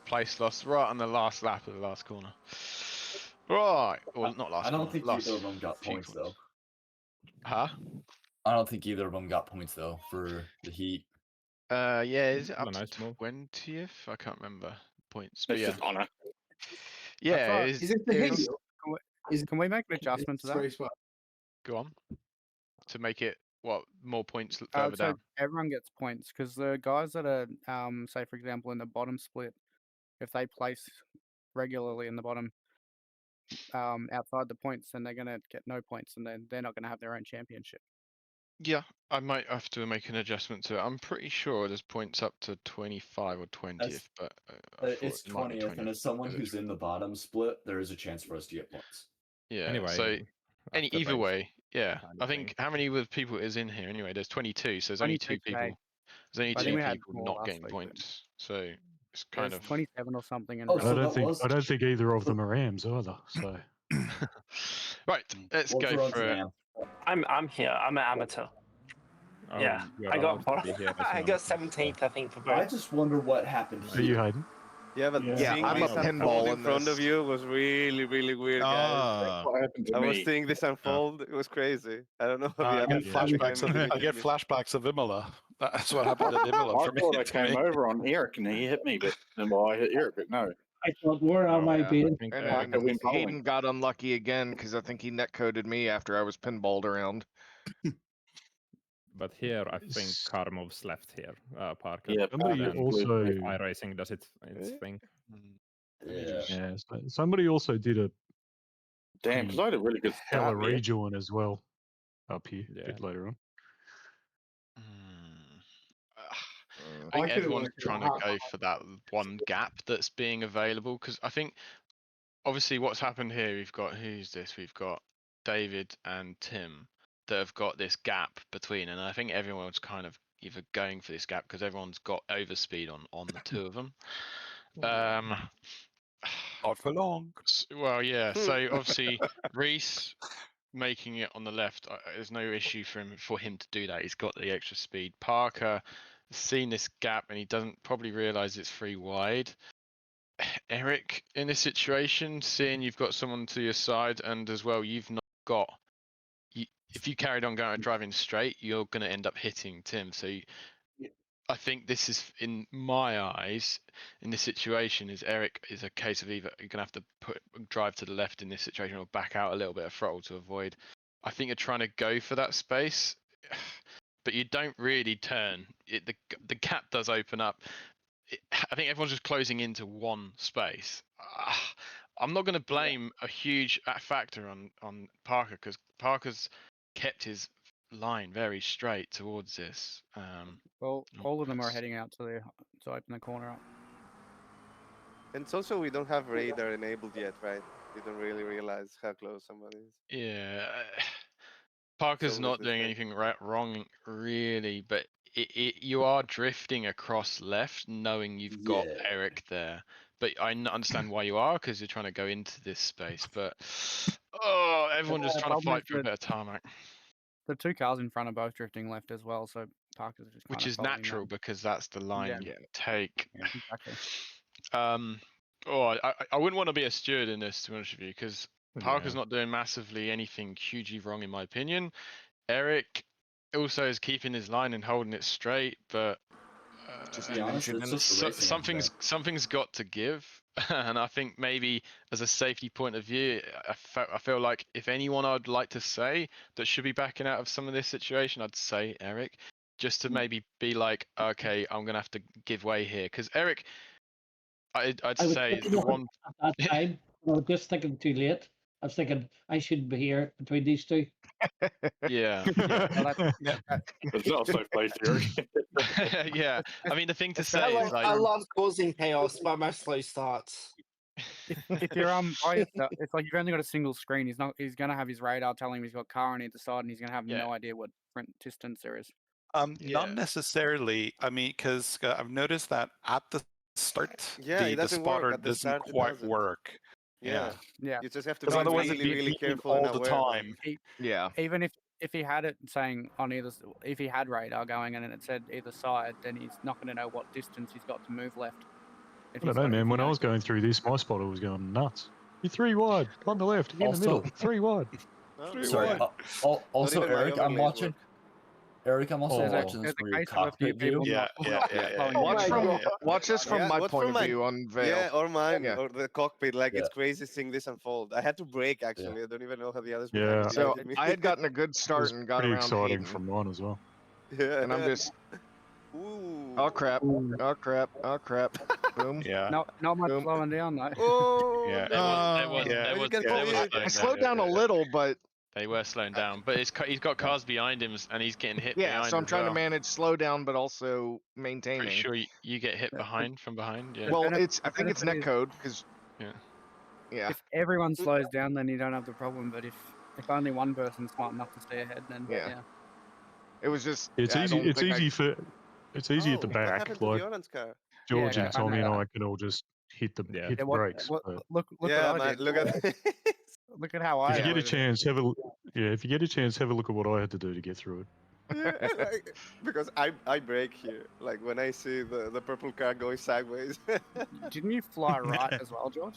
place loss right on the last lap of the last corner. Right, or not last. I don't corner, think last either of them got few points corners. though. Huh? I don't think either of them got points though for the heat. Yeah, is it Well, up a nice to move. 20th? I can't remember points, but It's yeah, just honor. yeah. right. It Is it the it heat? was- Can we make an adjustment to It's that? race 1. Go on. To make it what more points So further down. everyone gets points because the guys that are, say for example, in the bottom split, if they place regularly in the bottom, outside the points, then they're gonna get no points, and then they're not gonna have their own championship. Yeah, I might have to make an adjustment to it. I'm pretty sure there's points up to 25 or 20th, but I thought It's it might be 20th, and as someone who's in the bottom split, there is a chance for us to get points. Yeah. Anyway, So after either race, way, yeah. kind of I think thing. how many with people is in here anyway? There's 22, so there's only 22 two people. today. There's only I think two we had people more not last getting week, but points. So it's kind there's of 27 or something in Oh, round so I that don't think was- I don't think either of them are AMs either. So right. Let's What's the go runs for it. now? I'm here. I'm an amateur. Oh, Yeah, you're I allowed got to be here as I an got amateur. 17th, I think, for I both. just wonder what happened are you here. Hayden? Yeah, but Yeah, seeing I'm this a pinball unfold in in front this. of you was really, really weird, guys. Ah, What happened to I was me? seeing this unfold. It was crazy. I don't know if I you get haven't flashbacks of behind I get me. flashbacks of Imola. That's what happened at Imola I for me. thought I to came me. over on Eric and he hit me, but I hit Eric, but no. I thought, where am I Yeah. being? think, And I then win bowling. Hayden got unlucky again because I think he netcoded me after I was pinballed around. But here, I think S- Karmov's left here, Parker. Yeah, Somebody Parker also- completely- iRacing does its thing. Yeah. Yeah, so somebody also did a Damn, because I had a really good hella start. Yeah. rejoin as well up here a Yeah. bit later on. I think could've everyone's worked it trying to out. go for that one gap that's being available because I think obviously what's happened here, we've got who's this? We've got David and Tim that have got this gap between, and I think everyone's kind of either going for this gap because everyone's got overspeed on the two of them. Not for long. Well, yeah. So obviously Reese making it on the left, there's no issue for him to do that. He's got the extra speed. Parker has seen this gap and he doesn't probably realize it's 3 wide. Eric, in this situation, seeing you've got someone to your side and as well you've not got. If you carried on going driving straight, you're going to end up hitting Tim. So I think this is, in my eyes, in this situation, is Eric is a case of either you're going to have to drive to the left in this situation or back out a little bit of throttle to avoid I think you're trying to go for that space, but you don't really turn. The gap does open up. I think everyone's just closing into one space. I'm not going to blame a huge factor on Parker, because Parker's kept his line very straight towards this. Well, all of them are heading out to open the corner up. And it's also we don't have radar enabled yet, right? We don't really realize how close somebody is. Yeah, Parker's So not this doing guy- anything wrong really, but you are drifting across left, knowing you've got Eric there. But I understand why you are, because you're trying to go into this space. But everyone just trying to fight for a bit of tarmac. The two cars in front are both drifting left as well, so Parker's just Which kind of is following natural them. because that's the line you take. Exactly. I wouldn't want to be a steward in this, to be honest with you, because Parker's not doing massively anything hugely wrong in my opinion. Eric also is keeping his line and holding it straight, but something's got to give, and I think maybe as a safety point of view, I feel like if anyone I'd like to say that should be backing out of some of this situation, I'd say Eric, just to maybe be like, okay, I'm gonna have to give way here, because Eric, I'd say is the one. At that time, I was just thinking too late. I was thinking I shouldn't be here between these two. Yeah. It's not a safe place here. Yeah, I mean the thing to say is like I love causing chaos by my slow starts. If you're by yourself, it's like you've only got a single screen. He's gonna have his radar telling him he's got car on either side, and he's gonna have no idea what different distance there is. Not necessarily. I mean, because I've noticed that at the start, the spotter doesn't quite work. Yeah. You just have to Because be otherwise really, it'd be really beeping careful all and the aware of time. Even if he had it saying on either, if he had radar going and it said either side, then he's not going to know what distance he's got to move left. I don't know, man. When I was going through this, my spotter was going nuts. You're 3 wide on the left, in the middle, 3 wide. Sorry. Also, Eric, I'm watching. Eric, I'm also watching this from your cockpit view. Watch this from my watch point from of view on Veil. Yeah, or mine, Yeah. or the cockpit. Like it's crazy seeing this unfold. I had to brake actually. I don't even know how the others. Yeah. So I had gotten a good It start was and got pretty around exciting Hayden. from mine as well. Yeah. And I'm just. Ooh. Oh crap! Oh crap! Oh crap! Boom. Yeah. Not much slowing down though. Oh. Yeah. I slowed down a little, but they were slowing down. But he's got cars behind him, and he's getting hit. yeah. behind So I'm as trying to well. manage slow down, but also maintaining. Pretty sure you get hit from behind. Yeah. Well, I think it's netcode because. Yeah. Yeah. If everyone slows down, then you don't have the problem. But if only one person's smart enough to stay ahead, then yeah. It was just. It's easy. It's easy at the What back. happened to Like the orange car? George and I Tommy and know. I can all just hit the Yeah, brakes. but look Yeah, what I man. did. Look at this. Look at how I. if you get a avoided it. chance, if you get a chance, have a look at what I had to do to get through it. Yeah, like, because I brake here. Like when I see the purple car going sideways. Didn't you fly right as well, George?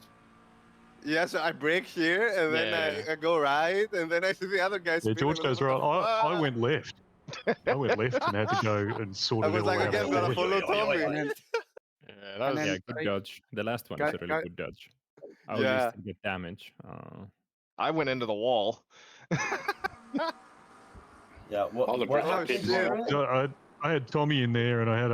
Yeah, so I brake here and then I go right and then I see the other guy. Yeah, George goes right. I went left. I went left and had to go and sort I it was all like, out. okay, I'm gonna follow Tommy. Yeah, good judge. The last one is a really good judge. I Yeah. used to get damage. I went into the wall. Yeah, I had Tommy in there, and I had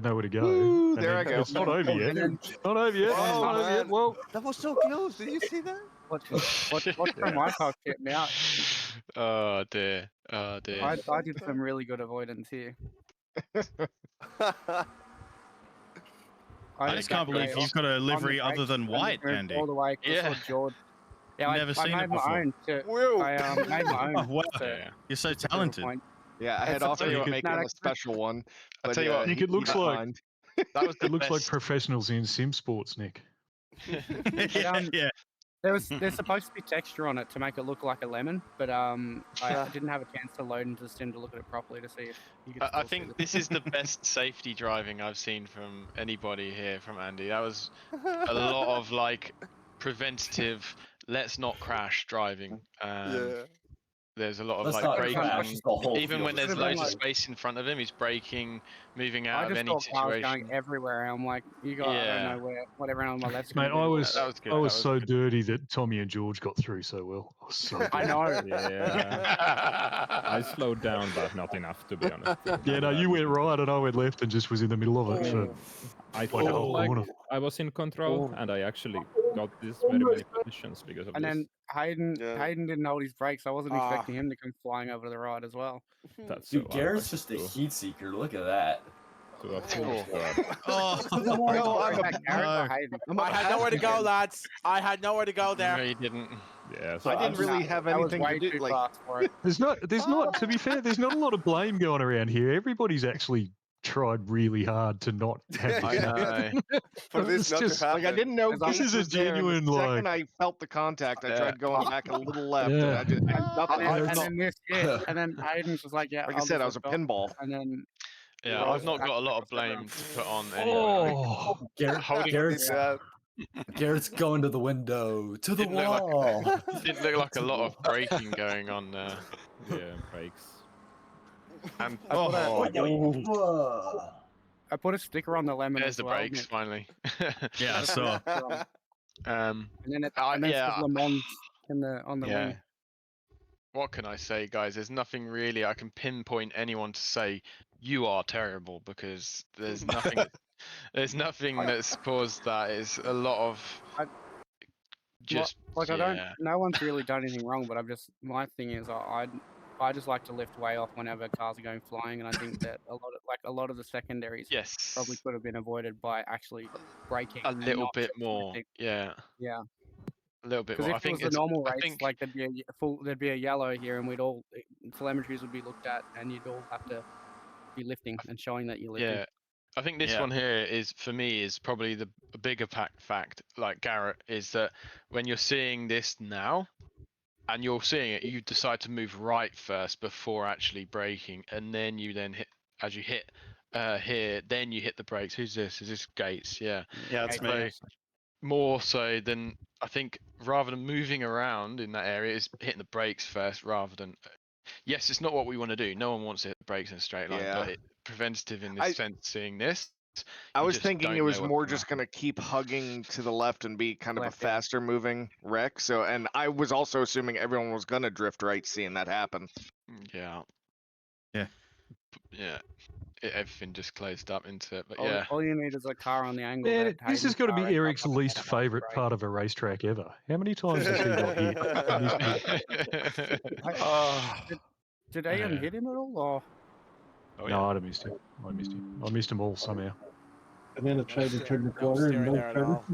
nowhere to go. Ooh, And there then I go. It's not over yet. It's not over yet. It's not over yet. Well, That was so close. Did you see that? Watch from my cockpit now. Oh dear. Oh dear. I did some really good avoidance here. I just can't believe you've got a livery other than white, Andy. All the way across George. Yeah, Never I seen made it my before. own. I made my own. Oh, wow. to- You're so to talented. point. Yeah, I had It's offered okay. to make No, him a that's- special one. I'll But tell you what, Nick, it looks he like declined. That was the it looks like best. professionals in sim sports, Nick. Yeah. There's supposed to be texture on it to make it look like a lemon, but I didn't have a chance to load into the sim to look at it properly to see if you could. I still see think the- this is the best safety driving I've seen from anybody here from Andy. That was a lot of like preventative, let's not crash driving. Yeah. There's a lot of Let's like not braking. crash the whole Even field. when there's Should've been loads of like- space in front of him, he's braking, moving I out of just any thought cars going situation. everywhere. I'm like, you got, I don't Yeah. know what everyone on my left's Mate, going to do. That was good. I That was was so good. dirty that Tommy and George got through so well. I was so dirty. I know. Yeah. I slowed down, but not enough to be honest. Yeah, no, you went right and I went left and just was in the middle of it for I like a felt whole like corner. I was in control, and I actually got this very many positions because of And this. then Hayden didn't hold his brakes. I wasn't Ah. expecting him to come flying over to the right as well. That's Dude, so Garrett's unlucky just a too. heat seeker. Look at that. To a full squad. Oh, No, I'm Is that Garrett or Hayden? I had nowhere to go, lads. I had nowhere to go No, there. you didn't. Yeah, I didn't really have That was anything to way do. too Like, fast for it. There's not, to be fair, there's not a lot of blame going around here. Everybody's actually tried really hard to not have I this know. happen. For this It's not just, to happen. like I didn't know This Gates is a was there, and genuine, the second like- I felt the contact, I Yeah. tried going back a little left, and Yeah. I just nothing. I was And not, then this hit, and then Hayden's was like, yeah. like I I'll said, I just was a lift off. pinball. And then Yeah, Well, I've not got a lot of that's- blame to put on anyway. Oh, Garrett's, Yeah. Garrett's going to the window, to the Didn't look like- wall. Didn't look like a lot of braking going on there. Yeah, brakes. And I put a sticker on the lemon there's as the well. brakes finally. yeah, I saw. And then it yeah, says Le Mans on the yeah. wing. What can I say, guys? There's nothing really I can pinpoint anyone to say you are terrible because there's nothing. There's nothing that's caused that. It's a lot of just like I yeah. don't. No one's really done anything wrong, but my thing is I just like to lift way off whenever cars are going flying, and I think that a lot of the secondaries Yes. probably could have been avoided by actually braking A and little not bit just more. lifting. Yeah. Yeah. A little bit Because more. if I think it was a normal I race, think like there'd be a yellow here, and we'd all telemetries would be looked at, and you'd all have to be lifting and showing that you're lifting. yeah. I think this one here is for me is probably the bigger fact, like Garrett, is that when you're seeing this now, and you're seeing it, you decide to move right first before actually braking, and then you hit as you hit here, then you hit the brakes. Who's this? Is this Gates? Yeah. Yeah, it's me. So, more so than I think, rather than moving around in that area, is hitting the brakes first rather than. Yes, it's not what we want to do. No one wants to hit the brakes in a straight line, Yeah. but preventative in this sense, seeing this. I you was just thinking don't it was know what's more gonna just going to keep hugging to the left and be kind of a Left, yeah. faster moving wreck. So, and I was also assuming everyone was going to drift right, seeing that happen. Yeah. Yeah. Yeah. Everything just closed up into it, but yeah. All you need is a car on the angle. man, that this has Hayden's got to car be ends up Eric's on the least head of favourite brake. part of a racetrack ever. How many times has he got hit? in his Did Ian Yeah. hit him at all? Or? Oh, No, I'd have missed him. I missed him all somehow. And then I tried to turn the corner and steering there at all.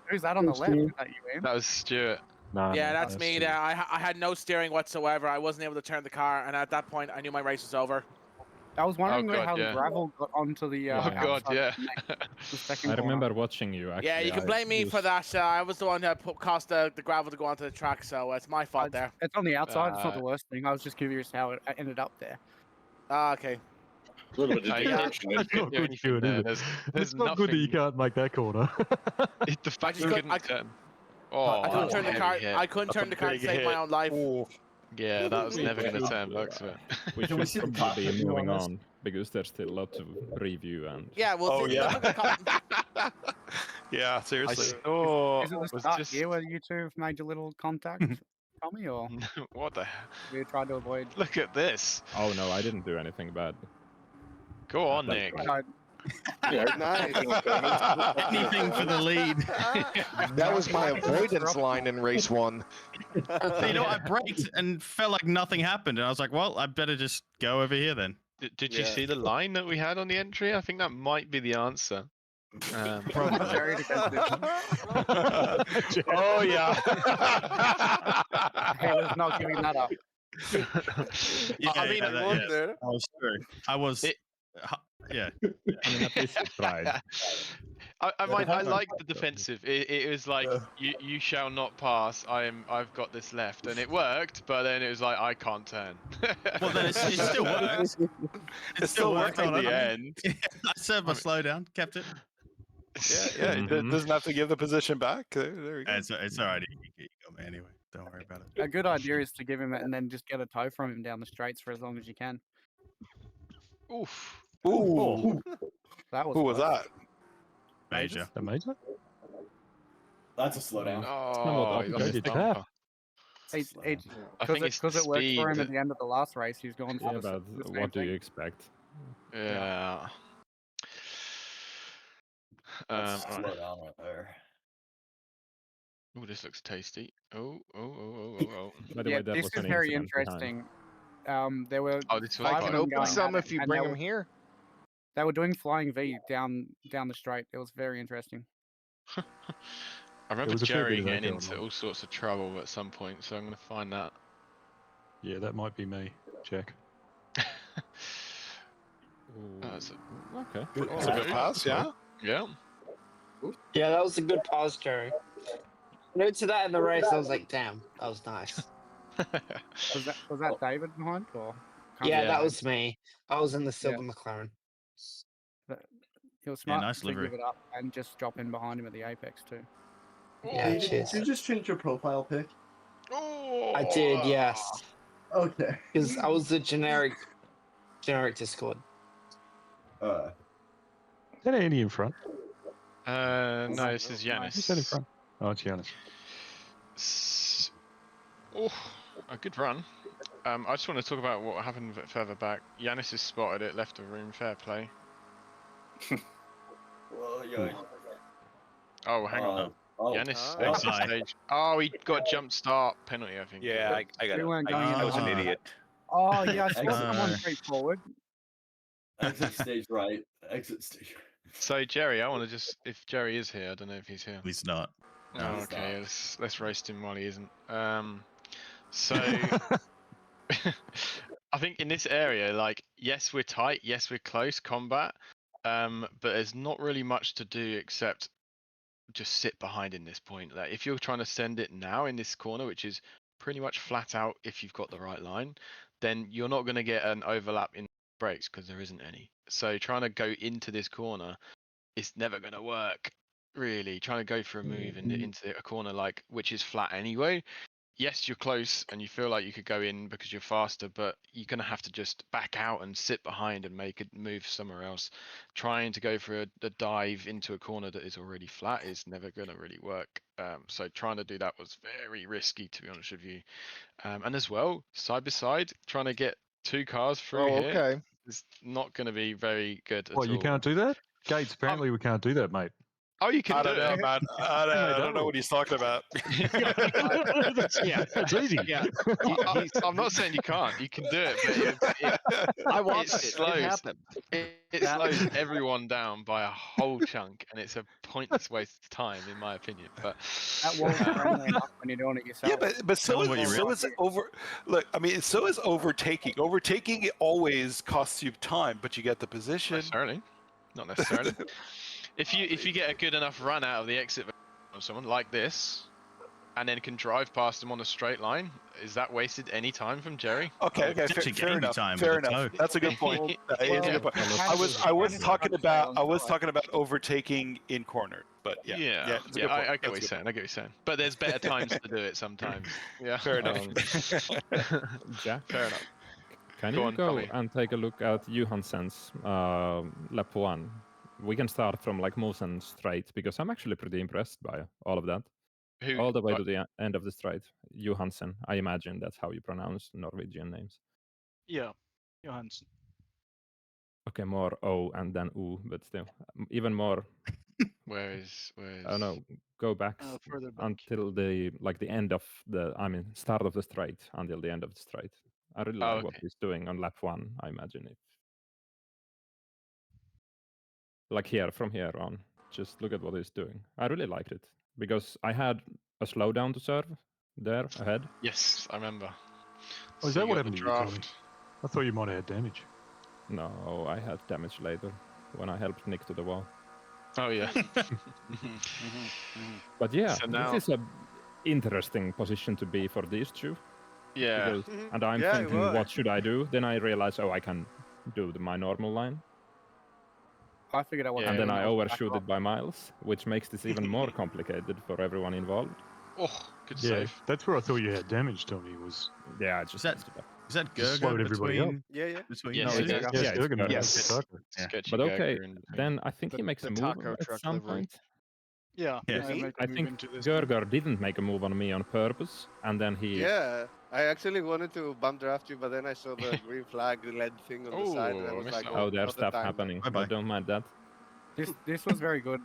Who's that on the left? Is that you, Ian? That was Stuart. No, Yeah, no, that's me there. I had no steering whatsoever. I wasn't able to turn the car, and at that point, I knew my race was over. I was wondering God, how yeah. the gravel got onto the. Oh god, outside yeah. the second I corner. remember watching you. Actually, Yeah, you can blame me for that. I was the one that caused the gravel to go onto the track, so it's my fault there. It's on the outside. It's not the Uh, worst thing. I was just curious how it ended up there. Ah, okay. A little bit of Yeah. direction. That's not do good, anything Stuart, there. is it? There's It's not good that you nothing- can't make that corner. The fact you just couldn't couldn't- turn. Oh, I couldn't that's turn a the car. heavy hit. I couldn't That's a turn the car to big save my hit. own life. Yeah, that was never going to turn looks of it. We Can we should see the probably top be view moving on this? on because there's still a lot to review and. Yeah, well, Oh, see, yeah. look at the Yeah, I seriously. saw. Is it the was start just here where you two have made your little contact, Tommy, or what the hell? you tried to avoid? Look at this. Oh no, I didn't do anything bad. Go on, That's Nick. right. Yeah, Nice. Anything for the lead. That was my avoidance line in race one. So, you know, I braked and felt like nothing happened, and I was like, "Well, I better just go over here then." Did you Yeah. see the line that we had on the entry? I think that might be the answer. Very defensive. Oh yeah. Hey, let's not giving that up. I mean, that- I wonder. I was true. I was. It- yeah. I mean, at least you tried. I like the defensive. It was like you shall not pass. I've got this left, and it worked. But then it was like I can't turn. Well, then it still works. It still worked in on the it. end. I served my slowdown, kept it. Yeah, it doesn't have to give the position back. There you go. It's all right. You got me anyway. Don't worry about it. A good idea is to give him it and then just get a tow from him down the straights for as long as you can. Oof. Ooh. That was Who was close. that? Major. The major? That's a slowdown. Oh, he lost his bumper. I think it's the because it worked for him speed at the end of the last race. He's gone for Yeah, the but same what do thing. you expect? Yeah. That's a Right. slowdown right there. Oh, this looks tasty. Oh. By the Yeah, way, there this was is an very incident behind. interesting. There were Oh, this was I five can of them open going some at it, if you and bring they them were- here. They were doing flying V down the straight. It was very interesting. I remember was a fair bit Jerry of that getting going into on. all sorts of trouble at some point, so I'm going to find that. Yeah, that might be me, Jack. Okay. It's a good pass, yeah? Yeah. Yeah, that was a good pass, Jerry. Note to that in the race, I was like, damn, that was nice. Was that David behind or? Yeah, that was me. I was in the silver Yeah. McLaren. He was smart nice to livery. give it up and just drop in behind him at the apex too. Yeah, cheers. Did you just change your profile pic? I did, yes. Okay. Because I was the generic Discord. Is that Andy in front? No, this is Who's that in Yanis. front? Oh, it's Giannis. Oh, a good run. I just want to talk about what happened a bit further back. Yanis has spotted it, left the room. Fair play. Oh, hang on. Yanis exit stage. Oh, he got jump start penalty, I think. Yeah, I got We it. weren't going in I was an behind. idiot. Oh yeah, I saw Exit. someone creep forward. Exit stage right. Exit stage. So Jerry, I want to just, if Jerry is here, I don't know if he's here. He's not. Oh, No. okay, let's roast him while he isn't. So I think in this area, like, yes, we're tight, yes, we're close combat, but there's not really much to do except just sit behind in this point. Like, if you're trying to send it now in this corner, which is pretty much flat out if you've got the right line, then you're not going to get an overlap in brakes because there isn't any. So trying to go into this corner is never going to work. Really, trying to go for a move into a corner like which is flat anyway. Yes, you're close and you feel like you could go in because you're faster, but you're going to have to just back out and sit behind and make a move somewhere else. Trying to go for a dive into a corner that is already flat is never going to really work. So trying to do that was very risky, to be honest with you. And as well, side by side, trying to get two cars through here is not going to be very good at all. What, you can't do that? Gates, apparently we can't do that, mate. Oh, you can I do don't know, it. man. I don't know what he's talking about. Yeah, it's easy. Yeah, I'm not saying you can't. You can do it, but I watched it it. slows. It happened. It slows everyone down by a whole chunk, and it's a pointless waste of time, in my opinion. But That won't be friendly enough when you're doing it yourself. Yeah, but so is over. Look, I mean, so is overtaking. Overtaking it always costs you time, but you get the position. Not necessarily. If you get a good enough run out of the exit of someone like this, and then can drive past them on a straight line, is that wasted any time from Jerry? Okay, fair enough. Fair enough. That's a good point. That's a good point. I was talking about overtaking in corner, but yeah. Yeah, it's a good point. I get what you're saying. I get what you're saying. But there's better times to do it sometimes. Yeah. Fair enough. Jack, fair enough. Can Go you on, go Tommy. and take a look at Johansen's lap 1? We can start from like Mosen straight because I'm actually pretty impressed by all of that. All the way to the end of the straight. Johansen, I imagine that's how you pronounce Norwegian names. Yeah, Johansson. Okay, more O and then U, but still, even more. Where is? I don't know. Go back, further back. until the end of the. I mean, start of the straight until the end of the straight. I really like what he's doing on lap 1. I imagine it. Like here, from here on, just look at what he's doing. I really liked it because I had a slowdown to serve there ahead. Yes, I remember. Oh, is So that you what got happened the to you, Tommy? draft. I thought you might have had damage. No, I had damage later when I helped Nick to the wall. Oh yeah. But yeah, So now- this is a interesting position to be for these two. Yeah. Because, and I'm Yeah, it thinking, was. what should I do? Then I realize, oh, I can do my normal line. I figured out what. And then I was back overshoot off. it by miles, which makes this even more complicated for everyone involved. Oh, Good Yeah, save. that's where I thought you had damage, Tommy. Was Yeah, just Is that Just Gerger slowed everybody up. between? Yeah. Between Yes, No, it it's is. Yeah, yeah, it's Gerger Gerger. knows the Yes. taco. Yeah. Sketchy But okay, Gerger in between. then I think he makes the a move taco at truck some livery. point. Yeah, Yes. I make a I move think into this. Gerger didn't make a move on me on purpose, and then he. Yeah, I actually wanted to bump draft you, but then I saw the green flag LED thing on the side, and I Oh, was missed like, that Oh, one. there's not the stuff time. happening. Bye-bye. I don't mind that. This was very good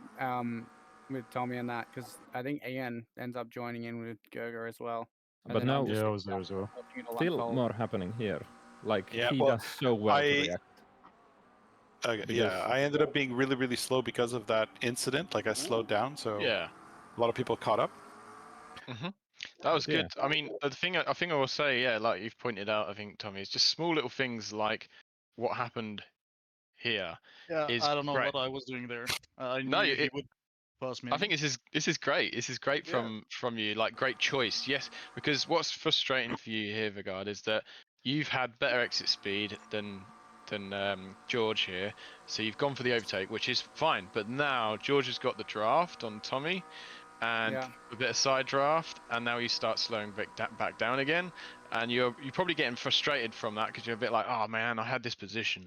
with Tommy and that, because I think Ian ends up joining in with Gerger as well. And But then I'm now, Yeah, I was there as well. watching it all still unfold. more happening here. Like Yeah, he well, does so well to react. Okay, Because- yeah, I ended up being really, really slow because of that incident. Like I slowed down, so Yeah. a lot of people caught up. That was Yeah. good. I mean, the thing I think I will say, yeah, like you've pointed out, I think Tommy, is just small little things like what happened here. Yeah, is I don't know great. what I was doing there. I No, knew he would pass me. I think this is great. This is great from you. Like great choice. Yes, because what's frustrating for you here, Vigard, is that you've had better exit speed than George here. So you've gone for the overtake, which is fine. But now George has got the draft on Tommy, and a bit of side draft, and now you start slowing back down again, and you're probably getting frustrated from that because you're a bit like, oh man, I had this position.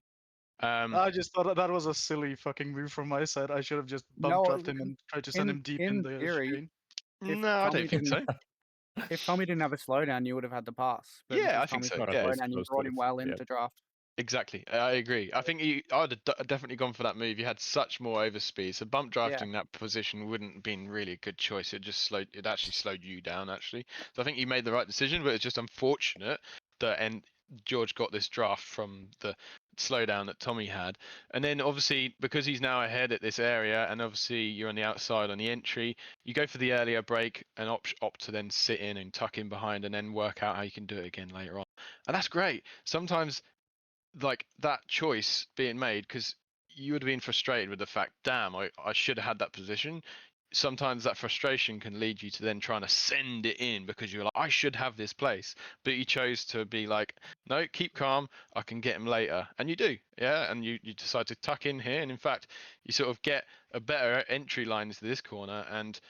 I just thought that was a silly fucking move from my side. I should have just bump dropped him and tried to send him deep in the theory, chicane. No, I don't think so. If Tommy didn't have a slowdown, you would have had the pass. But Yeah, because I think Tommy's so. got a Yeah, slowdown, you brought him well into draft. Exactly, I agree. I think I'd have definitely gone for that move. You had such more overspeed, so bump drafting that position wouldn't have been really a good choice. It actually slowed you down actually. So I think you made the right decision, but it's just unfortunate that George got this draft from the slowdown that Tommy had, and then obviously because he's now ahead at this area, and obviously you're on the outside on the entry, you go for the earlier break and opt to then sit in and tuck in behind, and then work out how you can do it again later on, and that's great. Sometimes like that choice being made, because you would have been frustrated with the fact, damn, I should have had that position. Sometimes that frustration can lead you to then trying to send it in because you're like, I should have this place, but you chose to be like, no, keep calm, I can get him later, and you do, yeah, and you decide to tuck in here, and in fact you sort of get a better entry line into this corner, and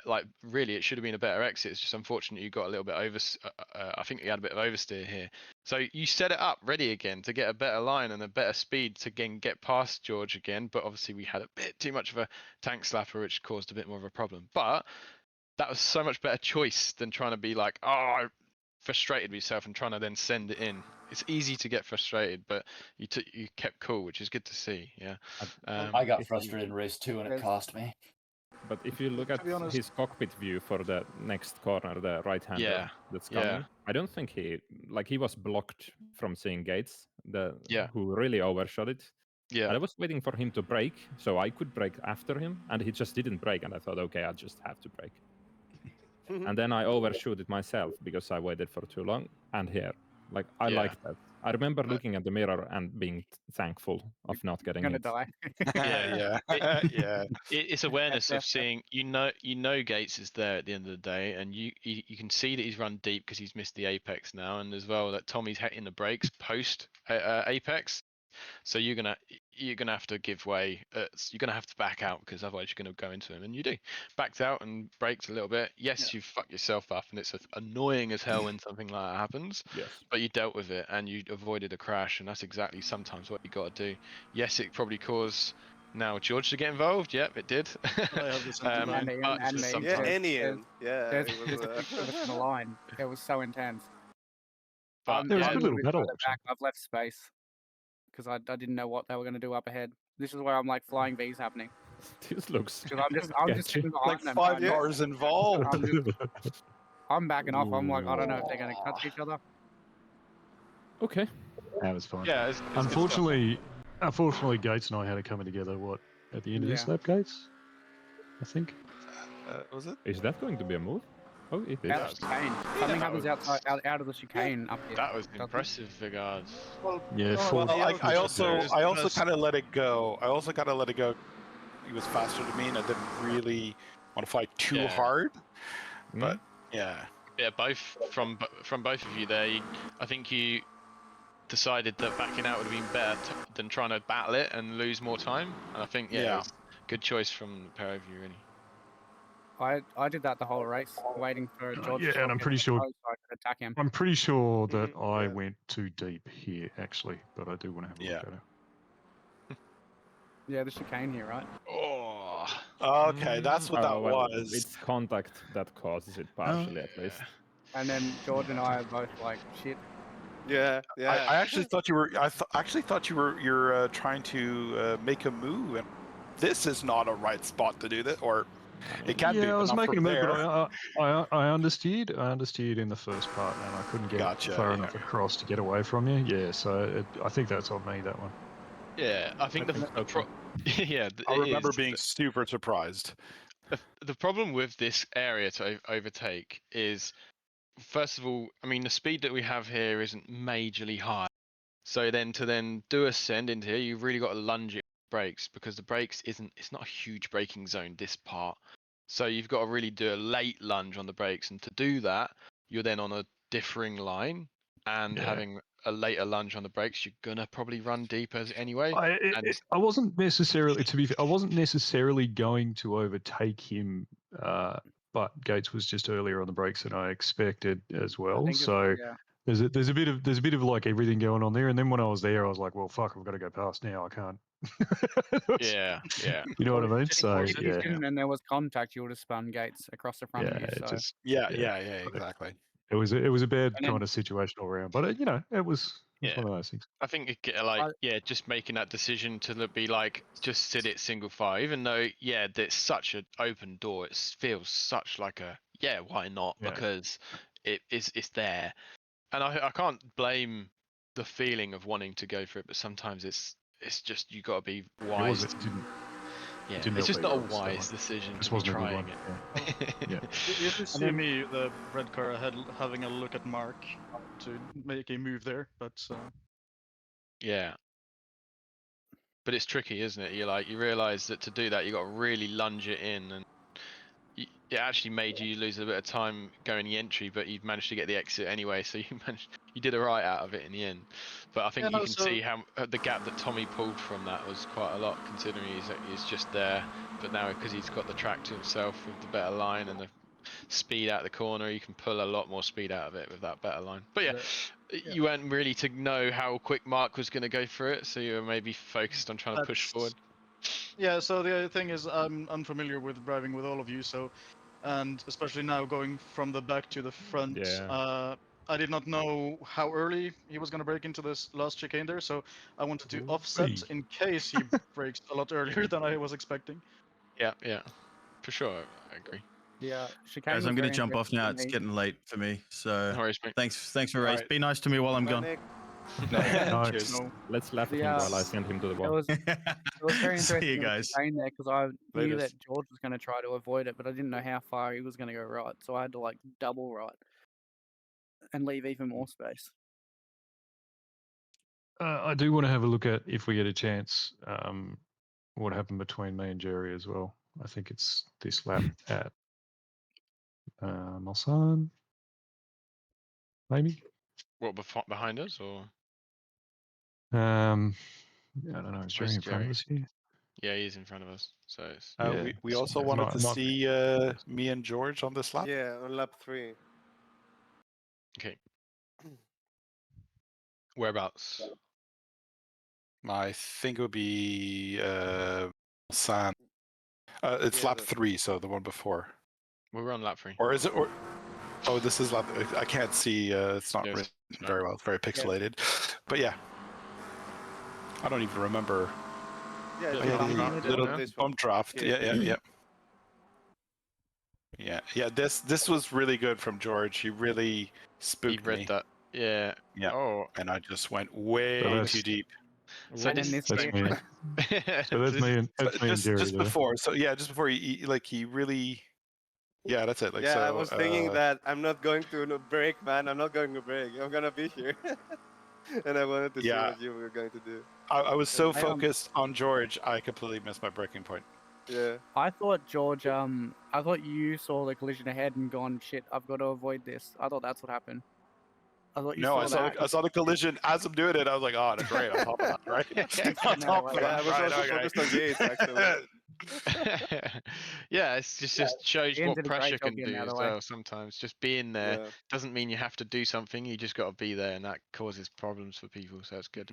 like really it should have been a better exit. It's just unfortunate you got a little bit I think you had a bit of oversteer here, so you set it up ready again to get a better line and a better speed to again get past George again, but obviously we had a bit too much of a tank slapper, which caused a bit more of a problem. But that was so much better choice than trying to be like, oh, I frustrated myself and trying to then send it in. It's easy to get frustrated, but you kept cool, which is good to see. Yeah. I got frustrated in race 2 and it cost me. But if you look at his cockpit view for the next corner, the right-hander that's coming, I don't think he was blocked from seeing Gates, who really overshot it. Yeah. And I was waiting for him to brake, so I could brake after him, and he just didn't brake, and I thought, okay, I just have to brake. And then I overshoot it myself because I waited for too long, and here. Like, I like that. I remember looking at the mirror and being thankful of not getting Gonna it. die. Yeah. It's awareness of seeing, you know Gates is there at the end of the day, and you can see that he's run deep because he's missed the apex now, and as well that Tommy's hitting the brakes post apex. So you're gonna have to give way. You're gonna have to back out because otherwise you're gonna go into him, and you do. Backed out and braked a little bit. Yes, you fucked yourself up, and it's annoying as hell when something like that happens. Yes. But you dealt with it and you avoided a crash, and that's exactly sometimes what you got to do. Yes, it probably caused now George to get involved. Yep, it did. and me. Yeah, There's a picture of us in the line. It was so intense. But there was a I'm good little bit battle. further back. I've left space because I didn't know what they were going to do up ahead. This is where I'm like flying V's happening. This looks. I'm just sitting behind them. Like 5 cars involved. I'm backing off. I'm like, I don't know if they're going to touch each other. Okay. That was fine. Yeah, it's unfortunately, Gates and I had it coming together. What at the end of this lap, Gates? I think. Was it? Is that going to be a move? Oh, it is. Out of the chicane. Something happens outside, out of the chicane up here. That was impressive, Vigard. Yeah. I also kind of let it go. He was faster than me, and I didn't really want to fight too hard. But yeah, both from both of you there. I think you decided that backing out would have been better than trying to battle it and lose more time. And I think it was a good choice from the pair of you, really. I did that the whole race, waiting for George. Yeah, and I'm pretty sure. So I could attack him. I'm pretty sure that I went too deep here, actually, but I do want to have a look at it. Yeah, the chicane here, right? Oh. Okay, that's what that well, was. It's contact that causes it partially, at least. And then George and I are both like, shit. Yeah, yeah. I actually thought you were. Actually thought you're trying to make a move, and this is not a right spot to do that, or it can be. Yeah, I was but not making a from move, there. but I understeered. I understeered in the first part, and I couldn't get far enough across to get away from you. Yeah, so I think that's on me, that one. Yeah, I think yeah. I remember being super surprised. The problem with this area to overtake is, first of all, I mean, the speed that we have here isn't majorly high. So then to do a send into here, you've really got to lunge it with brakes, because the brakes it's not a huge braking zone, this part. So you've got to really do a late lunge on the brakes, and to do that, you're then on a differing line, and having a later lunge on the brakes, you're gonna probably run deeper anyway. I wasn't necessarily, to be fair, I wasn't necessarily going to overtake him, but Gates was just earlier on the brakes than I expected as well. So there's a bit of like everything going on there. And then when I was there, I was like, well, fuck, I've got to go past now. I can't. Yeah. You know what I mean? So If you didn't and there was contact, you would have spun Gates across the front of you. So. Yeah, exactly. It was a bad kind of situation all around, but it was one of those things. I think just making that decision to be like, just sit it single file, even though there's such an open door, it feels such like a why not? Because it's there, and I can't blame the feeling of wanting to go for it, but sometimes it's just you got to be wise. It's just not a wise decision to be trying it. You can see me, the red car ahead, having a look at Mark to make a move there, but yeah. But it's tricky, isn't it? You realise that to do that, you got to really lunge it in, and it actually made you lose a bit of time going the entry, but you've managed to get the exit anyway, so you did alright out of it in the end. But I think you can see how the gap that Tommy pulled from that was quite a lot, considering he's just there, but now because he's got the track to himself with the better line and the speed out the corner, you can pull a lot more speed out of it with that better line. But you weren't really to know how quick Mark was going to go through it, so you were maybe focused on trying to push forward. Yeah, so the other thing is I'm unfamiliar with driving with all of you, and especially now going from the back to the front, I did not know how early he was going to break into this last chicane there, so I wanted to offset in case he breaks a lot earlier than I was expecting. Yeah, for sure, I agree. Yeah, guys, I'm going to jump off now. It's getting late for me, so thanks for race. Be nice to me while I'm gone. Let's laugh at him while I send him to the wall. It was very interesting. See you guys. There because I knew that George was going to try to avoid it, but I didn't know how far he was going to go right, so I had to like double right and leave even more space. I do want to have a look at, if we get a chance, what happened between me and Jerry as well. I think it's this lap at Mulsanne, maybe. What, behind us, or? I don't know. Is Jerry in front of us here? Yeah, he's in front of us. So it's... we also wanted to see me and George on this lap. Yeah, on lap 3. Okay. Whereabouts? I think it would be San. It's lap 3, so the one before. We were on lap 3. Or is it? Oh, this is lap. I can't see. It's not written very well. It's very pixelated. But yeah, I don't even remember. Yeah, little bump draft. Yeah. This was really good from George. He really spooked me. That. Yeah. Oh. And I just went way too deep. So that's me. So that's me and Jerry. Just before. So just before he really. Yeah, that's it. I was thinking that I'm not going to break, man. I'm not going to break. I'm gonna be here. And I wanted to see what you were going to do. I was so focused on George, I completely missed my breaking point. Yeah. I thought George, I thought you saw the collision ahead and gone, shit, I've got to avoid this. I thought that's what happened. I thought you saw that. I saw the collision as I'm doing it. I was like, oh, that's great. I'm top of that, right? I was also focused on Gates, actually. Yeah, it's just shows Ian what did a great pressure job can getting do out of as the way. well. Sometimes just being there doesn't mean you have to do something. You just got to be there, and that causes problems for people. So it's good.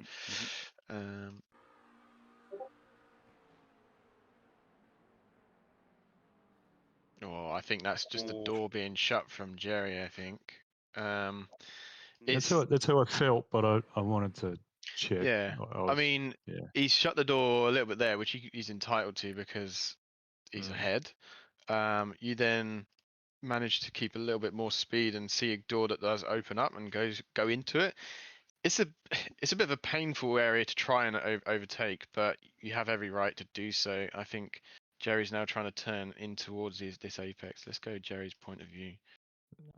Oh, I think that's just the door being shut from Jerry. I think. That's how I felt, but I wanted to check. Yeah, I mean, he's shut the door a little bit there, which he's entitled to because he's ahead. You then manage to keep a little bit more speed and see a door that does open up and go into it. It's a bit of a painful area to try and overtake, but you have every right to do so. I think Jerry's now trying to turn in towards this apex. Let's go Jerry's point of view.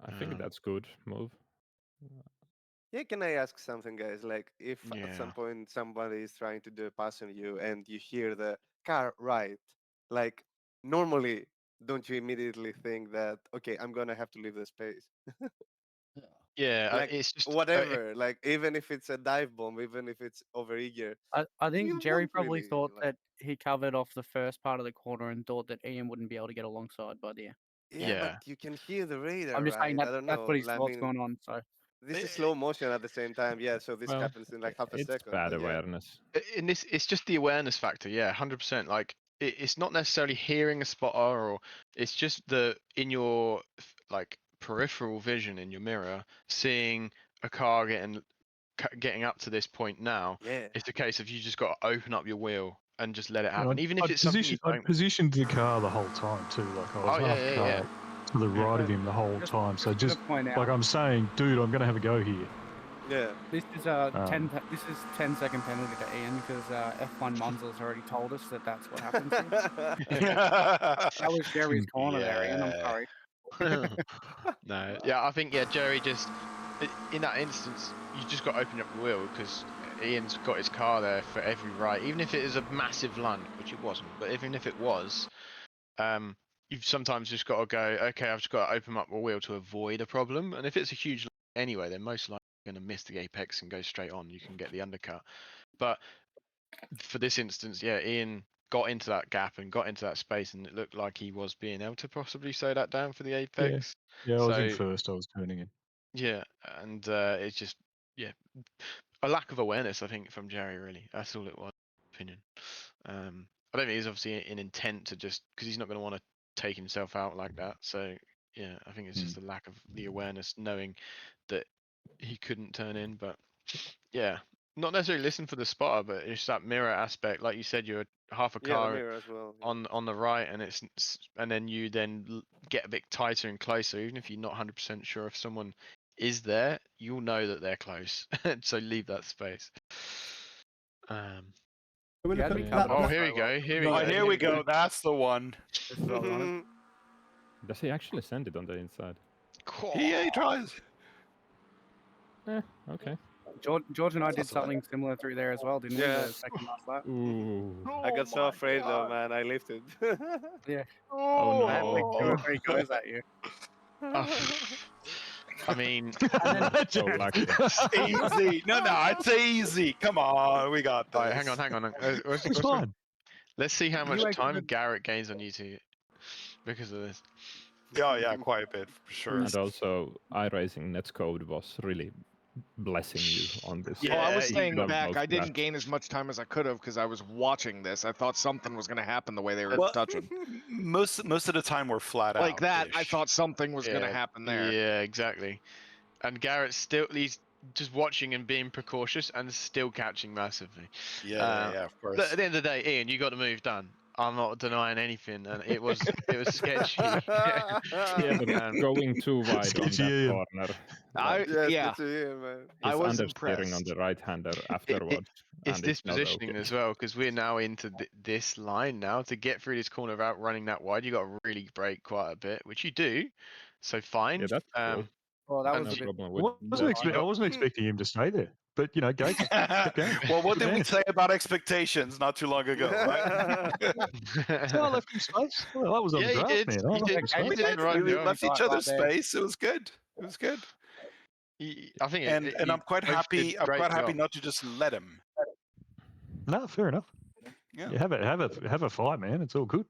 I think that's good move. Yeah, can I ask something, guys? Like, if at some point somebody is trying to do a pass on you and you hear the car right, like, normally, don't you immediately think that, okay, I'm gonna have to leave the space? Yeah, like, it's just whatever. Like, even if it's a dive bomb, even if it's overeager. I think you Jerry won't probably really, thought like- that he covered off the first part of the corner and thought that Ian wouldn't be able to get alongside by there. Yeah, but you can hear the radar, I'm just right? saying that I don't that's know. what he I thought's mean, going on. So this is slow motion at the same time. Yeah, so this Well, happens in like half a it's second. bad but yeah. awareness. in this, it's just the awareness factor. Yeah, 100%. Like it's not necessarily hearing a spotter, or it's just in your like peripheral vision in your mirror, seeing a car getting up to this point now. Yeah. It's a case of you just got to open up your wheel and just let it And happen, even if it's something you I don't. positioned the car the whole time too. Like I was half car to the right of him the whole time. So just like I'm saying, dude, I'm gonna have a go here. Yeah. this is 10-second penalty to Ian because F1 Monza's already told us that that's what happens. That was Jerry's corner there, Ian. I'm sorry. No, yeah, I think Jerry just in that instance, you just got to open up the wheel because Ian's got his car there for every right, even if it is a massive lunge, which it wasn't, but even if it was, you've sometimes just got to go, okay, I've just got to open up the wheel to avoid a problem, and if it's a huge lunge anyway, they're most likely going to miss the apex and go straight on. You can get the undercut, but for this instance, Ian got into that gap and got into that space, and it looked like he was being able to possibly slow that down for the apex. Yeah, I was in first. I was turning in. Yeah, and it's just a lack of awareness, I think, from Jerry. Really, that's all it was. Opinion. I don't think he's obviously in intent to just because he's not going to want to take himself out like that. So yeah, I think it's just a lack of the awareness, knowing that he couldn't turn in. But yeah, not necessarily listen for the spotter, but it's that mirror aspect. Like you said, you're half a Yeah, the car mirror as well. on the right, and then you get a bit tighter and closer. Even if you're not 100% sure if someone is there, you'll know that they're close. So leave that space. Oh, here we go. Here we go. That's the one. Does he actually send it on the inside? He tries. Okay. George and I did something similar through there as well, didn't we? Yeah. The second last lap. Ooh. I got so afraid though, man. I lifted. Yeah. Oh I had like 2 no. or 3 goes at you. I mean, so lucky. Easy. No, it's easy. Come on, we got this. All right, hang on. It's fine. Let's see how much You time Garrett gains on YouTube because of this. Yeah, quite a bit for sure. And also, iRacing Netcode was really blessing you on this. Yeah, I was staying Love back. those I didn't crashes. gain as much time as I could have because I was watching this. I thought something was going to happen the way they were touching. Most of the time we're flat out. Like that, I thought something was going to happen there. Yeah, exactly. And Garrett's he's just watching and being precautious and still catching massively. Yeah, of course. At the end of the day, Ian, you got the move done. I'm not denying anything, and it was sketchy. Yeah, but going too wide on that corner. I was understeering impressed. on the right-hander afterwards. It's this not positioning okay. as well, because we're now into this line now. To get through this corner without running that wide, you got to really brake quite a bit, which you do. So fine. Yeah, that's cool. Well, that was No a bit. problem with I wasn't expecting him to stay there, but you know, Gates kept going. Well, what did we say about expectations not too long ago, right? So I left him space. Well, that was on the grass, man. I left him space. You did the right We job. left each other space. It was good. I think, and I'm quite happy. I'm quite happy not to just let him. No, fair enough. Yeah. Yeah, have a fight, man. It's all good.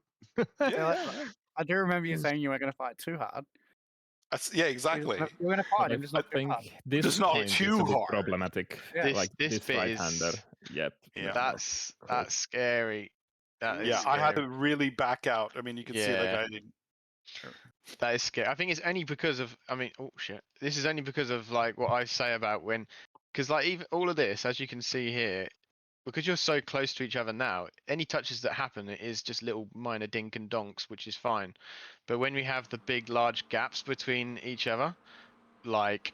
I do remember you saying you weren't going to fight too hard. Yeah, exactly. You're going to fight him, just not too hard. This Just not point too is a bit hard. problematic. Yeah. Like This bit right-hander. is. Yep. Yeah. That's scary. That is Yeah, scary. I had to really back out. I mean, you can see like Yeah. I did. That is scary. I think it's only because of. I mean, oh shit. This is only because of like what I say about when, because like even all of this, as you can see here, because you're so close to each other now, any touches that happen, it is just little minor dink and donks, which is fine. But when we have the big, large gaps between each other, like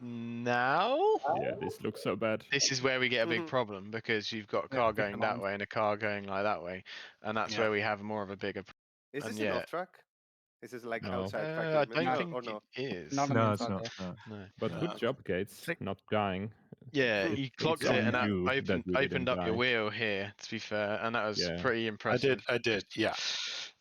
now, Yeah, this looks so bad. this is where we get a big problem because you've got a car going that way and a car going like that way, and that's where we have more of a bigger. Is this and an yeah, off track? Is this like No. outside track? I don't no, think or no? it is. Not on the No, it's inside not. there. No. No. But good job, Gates, not dying. Yeah, you clocked it's it and on that you that opened you didn't up your die. wheel here. To be fair, and that was Yeah. pretty impressive. I did. Yeah.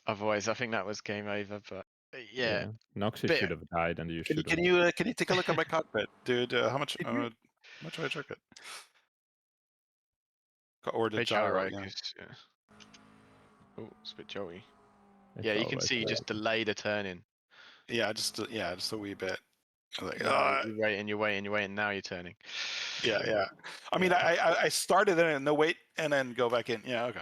Otherwise, I think that was game over. But yeah, Noxy Bit- should have died, and you Can should. you take a look at my cockpit, dude? How much do I check it? Or the gyro? Yeah. Oh, it's a bit jolly. It's Yeah, you can always see you like just delay the turning. Yeah, just a wee bit. Like, You're waiting. Now you're turning. yeah. I mean, I started in and no wait, and then go back in. Yeah, okay.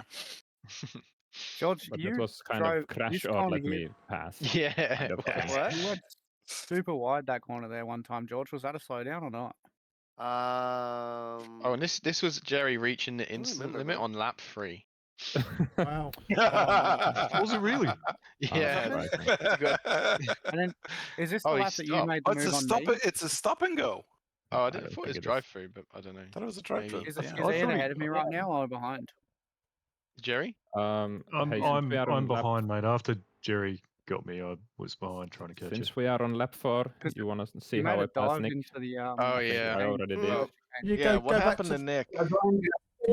George, But you that was kind drove of crash this or corner let here. me pass. Yeah. kind of thing. What? You went super wide that corner there one time, George. Was that a slowdown or not? Oh, and this was Jerry reaching the instant remember, limit man. on lap 3. Wow. Was it really? Yeah. And then, is this the Oh, he lap that you stopped. made the it's move a on stop. me? It's a stop and go. Oh, I I thought don't it think was it is. drive-through, but I don't know. I thought it was a drive-through. Is Yeah. Ian ahead of me right now or behind? Jerry? Hey, since we I'm are on lap, behind, mate. After Jerry got me, I was behind trying to catch since it. we are on lap 4, you want to see You how made I a pass dive Nick? into the Oh, I think yeah. I already did. You Yeah, go what back happened to to Nick? Can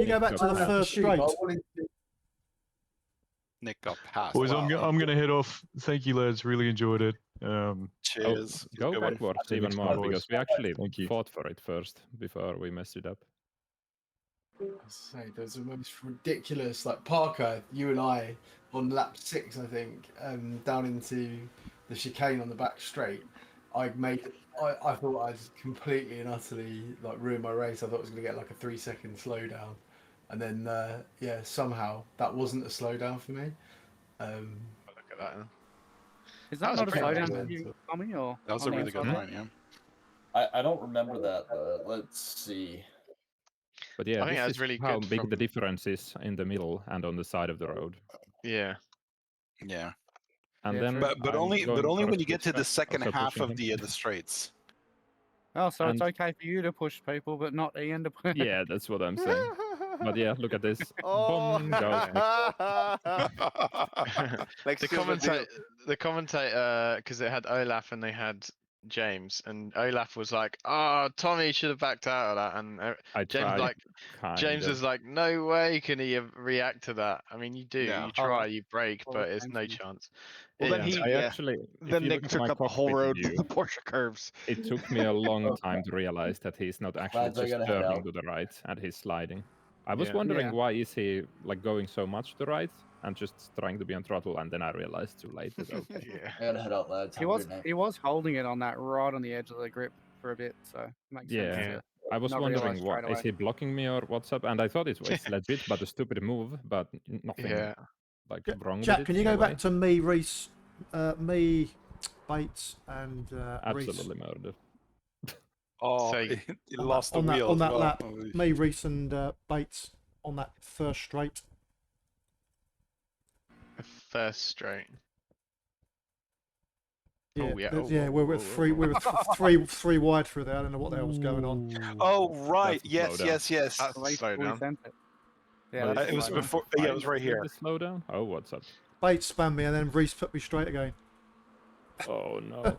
you go back to the Nick got first straight? Nick got passed. Boys, Wow. I'm going to head off. Thank you, lads. Really enjoyed it. Cheers. Go Good one. backwards See you even next more time, boys. because we actually Thank you. fought for it first before we messed it up. Say there's the most ridiculous, like Parker, you and I on lap 6, I think, down into the chicane on the back straight. I thought I'd completely and utterly like ruined my race. I thought I was going to get like a 3-second slowdown, and then somehow that wasn't a slowdown for me. Look at that. Is that was not a pretty slowdown good. for you, Tommy? Or That was a on the really good outside? line. Yeah. I don't remember that, but let's see. But yeah, I think this that's is really how good big from- the difference is in the middle and on the side of the road. Yeah. Yeah. And Yeah, then, true. But I'm only going for a when you get split to the stop, second also half pushing of him. the straights. Oh, so it's And- okay for you to push people, but not Ian to push. Yeah, that's what I'm saying. But yeah, look at this. Oh, Boom goes Nick. like the commentator, because they had Olaf and they had James, and Olaf was like, "Oh, Tommy should have backed out of that," and I James tried, like, kind James of. was like, "No way can he react to that." I mean, you do, Yeah. you try, you break, Well, but it's thanks, no man. chance. Well, then Yeah, he, I actually, if then you Nick look at took my up the whole cockpit road view, to the Porsche curves. it took me a long time to realize that he's not actually Lads, I just gotta head turning out. to the right and he's sliding. I was Yeah. wondering Yeah. why is he like going so much to the right and just trying to be on throttle, and then I realized too late that okay. Yeah. I gotta head out, lads. He Have a was good night. he was holding it on that right on the edge of the grip for a bit, so it makes Yeah. sense. Yeah. To I was not wondering realise what straight is away. he blocking me or what's up, and I thought it's legit, but a stupid move, but nothing Yeah. like wrong Jack, with it. can you in go a back way. to me, Reese, me, Bates, and Reese Absolutely murder. Oh, So- he lost the on that wheel on as that well. lap? Holy Me, Reese, and Bates on that first straight. First straight. Yeah, Oh, yeah. there's- Oh, yeah, whoa, we were whoa, whoa, three, we whoa. were three wide through there. I don't know what the hell was going on. Oh right, That's a yes, slowdown. yes, yes. That's a Late slowdown. 40 cent it. Yeah, No, that's It was slowdown. before. Yeah, it was right here. The slowdown. Oh, what's up? Bates spammed me, and then Reese put me straight again. Oh no.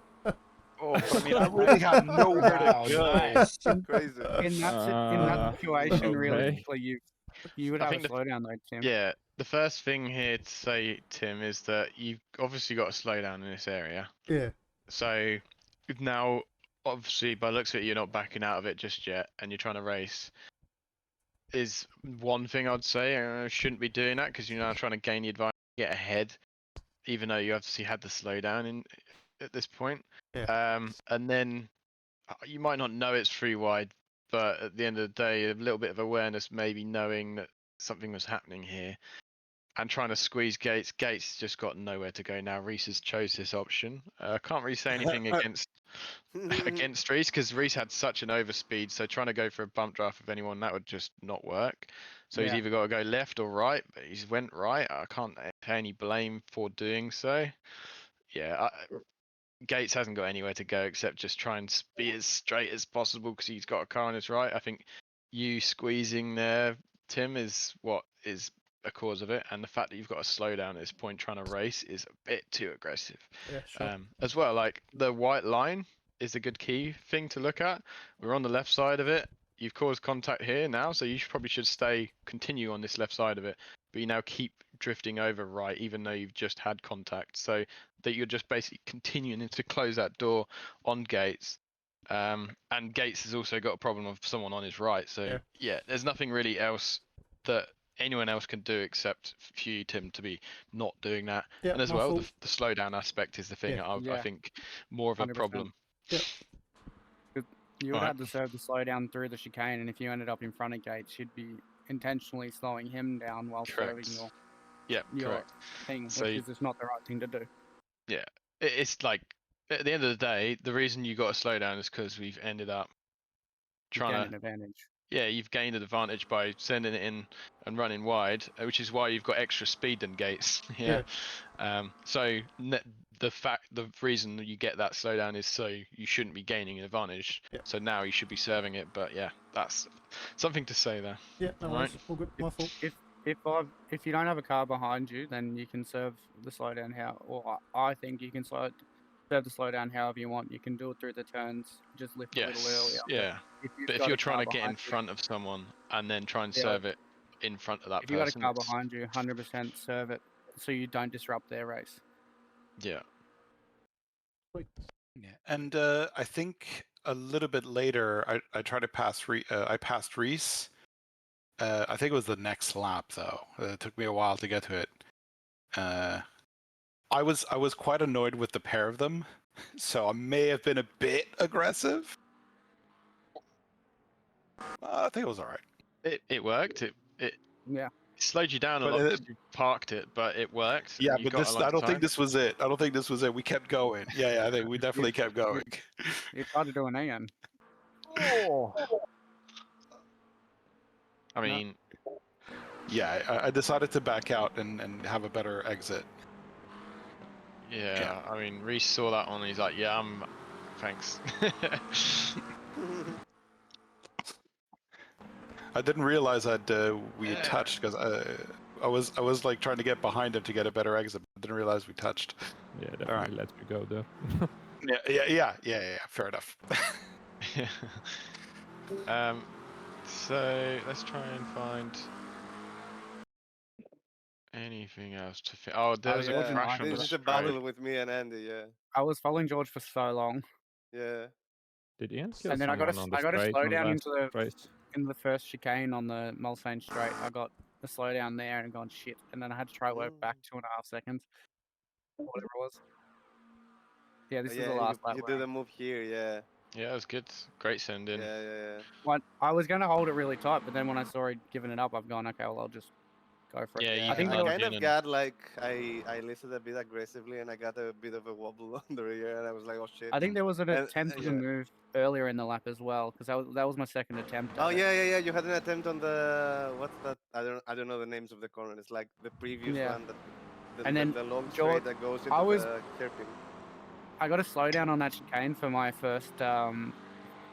Oh, I mean, I really had nowhere to go. Nice. crazy. In that situation, okay. realistically, you would I have a think the- slowdown though, Tim. Yeah, the first thing here to say, Tim, is that you've obviously got to slow down in this area. Yeah. So now, obviously, by the looks of it, you're not backing out of it just yet, and you're trying to race. is one thing I'd say. Shouldn't be doing that because you're now trying to gain the advantage, get ahead, even though you obviously had the slowdown at this point. Yeah. And then you might not know it's 3 wide, but at the end of the day, a little bit of awareness, maybe knowing that something was happening here, and trying to squeeze Gates. Gates just got nowhere to go now. Reese has chose this option. I can't really say anything against Reese because Reese had such an overspeed. So trying to go for a bump draft with anyone, that would just not work. So he's either got to go left or right, but he's went right. I can't take any blame for doing so. Yeah, Gates hasn't got anywhere to go except just try and be as straight as possible because he's got a car on his right. I think you squeezing there, Tim, is what is a cause of it, and the fact that you've got to slow down at this point trying to race is a bit too aggressive. Yeah, sure. As well, like the white line is a good key thing to look at. We're on the left side of it. You've caused contact here now, so you probably should continue on this left side of it, but you now keep drifting over right, even though you've just had contact. So that you're just basically continuing to close that door on Gates. And Gates has also got a problem of someone on his right. So yeah, there's nothing really else that anyone else can do except for you, Tim, to be not doing that. Yeah, and as my well, fault. the slowdown aspect is the thing I think more of a 100%. problem. Yeah. You would have to serve the slowdown through the chicane, and if you ended up in front of Gates, you'd be intentionally slowing him down while serving your Correct. thing, So, which is just not the right thing to do. Yeah, it's like at the end of the day, the reason you got to slow down is because we've ended up trying gain to an advantage. Yeah, you've gained an advantage by sending it in and running wide, which is why you've got extra speed than Gates. So the reason that you get that slowdown is so you shouldn't be gaining an advantage. So now you should be serving it. But yeah, that's something to say there. Yeah, no worries. All good. My fault. If you don't have a car behind you, then you can serve the slowdown or I think you can serve the slowdown however you want. You can do it through the turns, just lift a little earlier. Yeah. But if you're trying to get in front of someone and then try and serve it in front of that if you got a person, car behind you, 100% serve it so you don't disrupt their race. Yeah. Yeah, and I think a little bit later, I tried to pass. I passed Reese. I think it was the next lap though. It took me a while to get to it. I was quite annoyed with the pair of them, so I may have been a bit aggressive. I think it was all right. It worked. It slowed you down a But lot because you parked it, but it worked. Yeah, and you but got a lot I of don't think time. this was it. I don't think this was it. We kept going. Yeah, I think we definitely kept going. You tried to do an AN. Oh. I mean, yeah, I decided to back out and have a better exit. yeah, I mean, Reese saw that one and he's like, yeah, thanks. I didn't realize that we had touched because I was like trying to get behind him to get a better exit. I didn't realize we touched. Yeah, definitely let me go there. Yeah. Fair enough. So let's try and find anything else to fit. Oh, there was a crash on the This is a straight. battle with me and Andy. Yeah. I was following George for so long. Yeah. Did Ian kill And then I got someone on a the straight slow on down last race? in the first chicane on the Mulsanne straight. I got a slow down there and gone shit, and then I had to try work back 2.5 seconds, whatever it was. Yeah, this is the last lap. You do the move here, yeah. Yeah, it was good. Great send in. Yeah. I was going to hold it really tight, but then when I saw he'd given it up, I've gone, okay, well, I'll just go for it. Yeah, I think I kind of got like I listed a bit aggressively, and I got a bit of a wobble on the rear, and I was like, oh shit. I think there was an attempt to move earlier in the lap as well, because that was my second attempt. Oh yeah. You had an attempt on the what's that? I don't know the names of the corner. It's like the previous one, and then the long George, straight that goes into the hairpin. I got a slowdown on that chicane for my first, for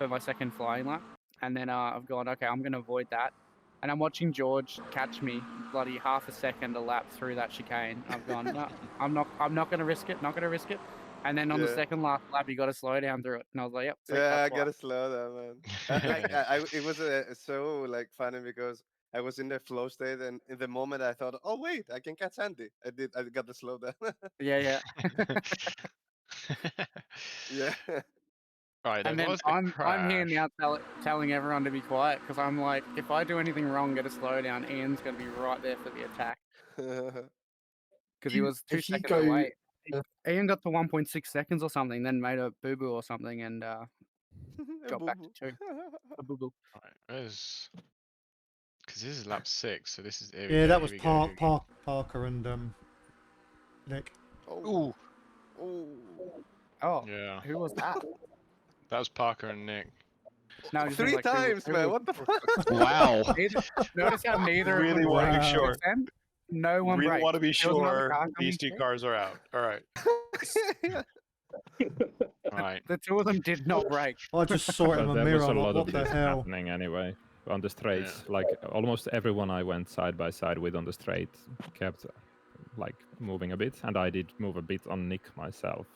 my second flying lap, and then I've gone, okay, I'm gonna avoid that, and I'm watching George catch me bloody half a second a lap through that chicane. I've gone, no, I'm not gonna risk it, and then on the second last lap, you got to slow down through it, and I was like, yep. Yeah, I gotta slow down, man. It was so like funny because I was in the flow state, and in the moment I thought, oh wait, I can catch Andy. I got the slow down. Yeah. Yeah. Right, And there then was a I'm here crash. now telling everyone to be quiet because I'm like, if I do anything wrong, get a slowdown, Ian's going to be right there for the attack. Because he was 2 seconds away. Ian got to 1.6 seconds or something, then made a boo-boo or something and got back to 2. A boo-boo. Right, where's... Because this is lap 6, so this is... Yeah, that was Parker and Nick. Ooh. Oh, Yeah. who was that? That was Parker and Nick. No, I just 3 mean, like, times, man. What the fuck? Wow. Notice how neither of them Really want to be braked. sure. Then no one Really braked. want to be There was another sure car these coming 2 through. cars are out. All right. Right. The 2 of them did not brake. I just saw it in my There was mirror. a I'm like, lot what of the this hell? happening anyway on the straights. Like almost everyone I went side by side with on the straight kept like moving a bit, and I did move a bit on Nick myself.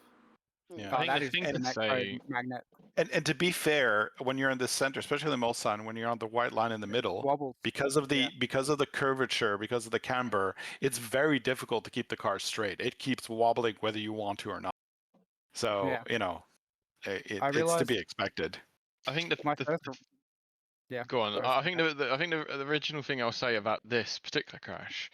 Yeah. Oh, that is the next magnet. And to be fair, when you're in the center, especially in the Mulsanne, when you're on the white line in the middle, wobbles. because of the curvature, because of the camber, it's very difficult to keep the car straight. It keeps wobbling whether you want to or not. So you know, it's to be expected. I think yeah. Go on. I think the original thing I'll say about this particular crash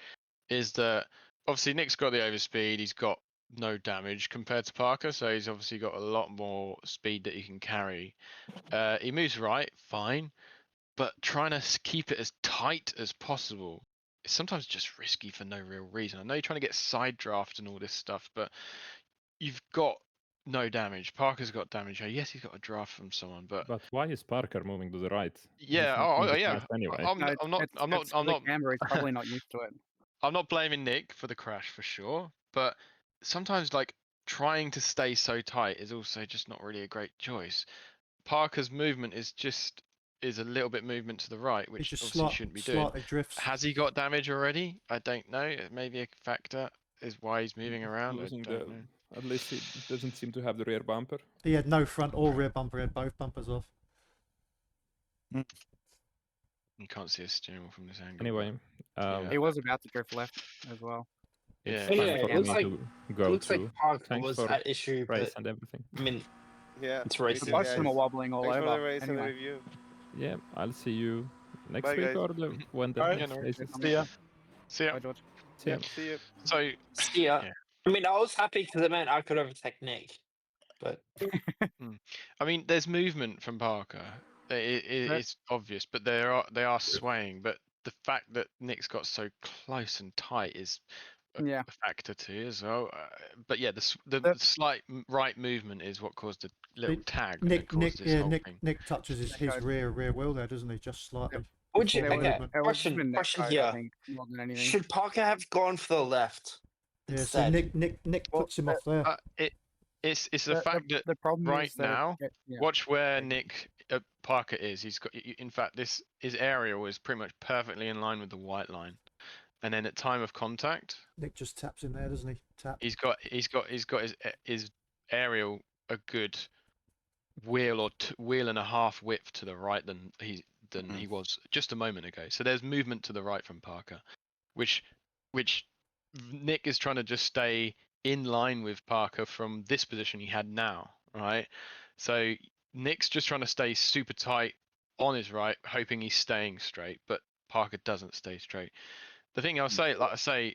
is that obviously Nick's got the overspeed. He's got no damage compared to Parker, so he's obviously got a lot more speed that he can carry. He moves right, fine, but trying to keep it as tight as possible is sometimes just risky for no real reason. I know you're trying to get side draft and all this stuff, but you've got no damage. Parker's got damage. Yes, he's got a draft from someone, but why is Parker moving to the right? yeah, yeah. Anyway, I'm not. The camera is probably not used to it. I'm not blaming Nick for the crash for sure, but sometimes like trying to stay so tight is also just not really a great choice. Parker's movement is a little bit movement to the right, which obviously shouldn't be doing. Drifts. Has he got damage already? I don't know. It may be a factor is why he's moving around. I don't know. At least he doesn't seem to have the rear bumper. He had no front or rear bumper. He had both bumpers off. You can't see a steering wheel from this angle. Anyway, he was about to drift left as well. It's Yeah, time it for looks me like to go looks to. like Parker Thanks was for at issue, race but and everything. I mean, Yeah, it's racing. Both of them are wobbling all Thanks over. for the race anyway. and the review. Yeah, I'll see you next Bye, week guys. or when the All right. next race is. See ya. See ya. Bye, George. See ya. See you. So Yeah. I mean, I was happy because it meant I could overtake Nick, but I mean, there's movement from Parker. It's obvious, but they are swaying. But the fact that Nick's got so close and tight is a factor too as well. But yeah, the slight right movement is what caused the little tag. Nick touches his rear wheel there, doesn't he? Just slightly. would you? before the Okay, movement. question here. More than anything. Should Parker have gone for the left? Yeah, so Nick puts him off there. It's the fact that the problem right is that now, watch where Nick Parker is. He's got, in fact, his aerial is pretty much perfectly in line with the white line, and then at time of contact, Nick just taps in there, doesn't he? Tap. He's got his aerial a good wheel wheel and a half width to the right than he was just a moment ago. So there's movement to the right from Parker, which Nick is trying to just stay in line with Parker from this position he had now, right? So Nick's just trying to stay super tight on his right, hoping he's staying straight, but Parker doesn't stay straight. The thing I'll say, like I say,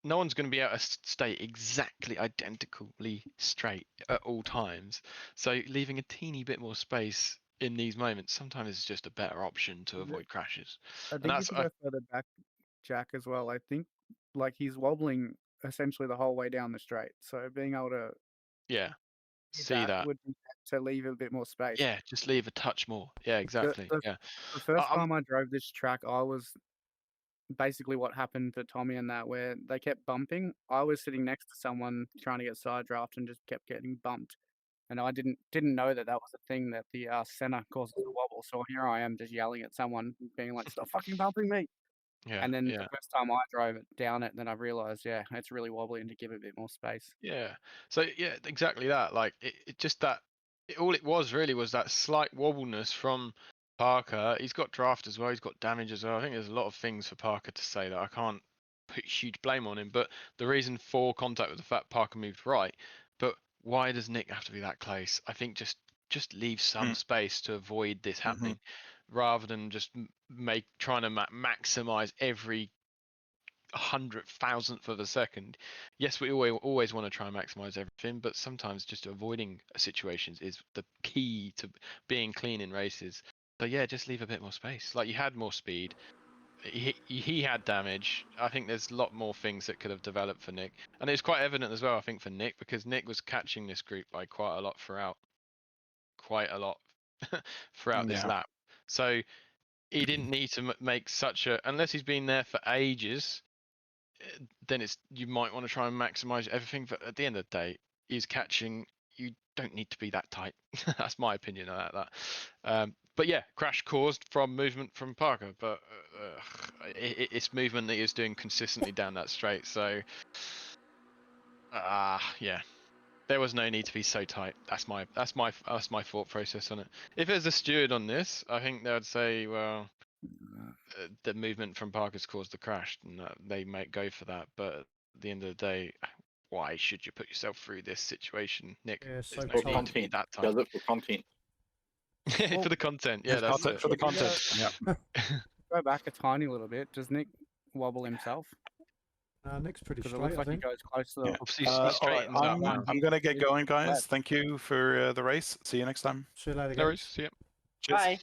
no one's going to be able to stay exactly identically straight at all times. So leaving a teeny bit more space in these moments sometimes is just a better option to avoid crashes. I think if you go further back, Jack, as well, I think like he's wobbling essentially the whole way down the straight. So being able to see that would be to leave a bit more space. Yeah, just leave a touch more. Yeah, exactly. The first time I drove this track, I was basically what happened to Tommy and that, where they kept bumping. I was sitting next to someone trying to get side draft and just kept getting bumped. And I didn't know that was a thing, that the center causes the wobble. So here I am just yelling at someone, being like, "Stop fucking bumping me!" Yeah. And then the first time I drove it down it, then I realized, it's really wobbly, and to give it a bit more space. Yeah. So yeah, exactly that. Like it just that all it was really was that slight wobbleness from Parker. He's got draft as well. He's got damage as well. I think there's a lot of things for Parker to say that I can't put huge blame on him. But the reason for contact with the fact Parker moved right, but why does Nick have to be that close? I think just just leave some space to avoid this happening, rather than just trying to maximize every 100,000th of a second. Yes, we always want to try and maximize everything, but sometimes just avoiding situations is the key to being clean in races. So yeah, just leave a bit more space. Like, you had more speed. He had damage. I think there's a lot more things that could have developed for Nick, and it's quite evident as well, I think, for Nick, because Nick was catching this group by quite a lot throughout this lap. So he didn't need to make such a, unless he's been there for ages, then you might want to try and maximize everything. But at the end of the day, he's catching. You don't need to be that tight. That's my opinion on that. But yeah, crash caused from movement from Parker, but it's movement that he is doing consistently down that straight. So yeah, there was no need to be so tight. That's my thought process on it. If there's a steward on this, I think they would say, well, the movement from Parker's caused the crash, and they might go for that. But at the end of the day, why should you put yourself through this situation, Nick? Yeah, so there's no need to be that tight. Does it for content. For the content, yeah, that's it. For the content, yeah. Go back a tiny little bit. Does Nick wobble himself? Nick's pretty straight. It looks like he goes close to the. All right, I'm gonna get going, guys. Thank you for the race. See you next time. See you later, guys. No worries. See ya. Cheers. Bye.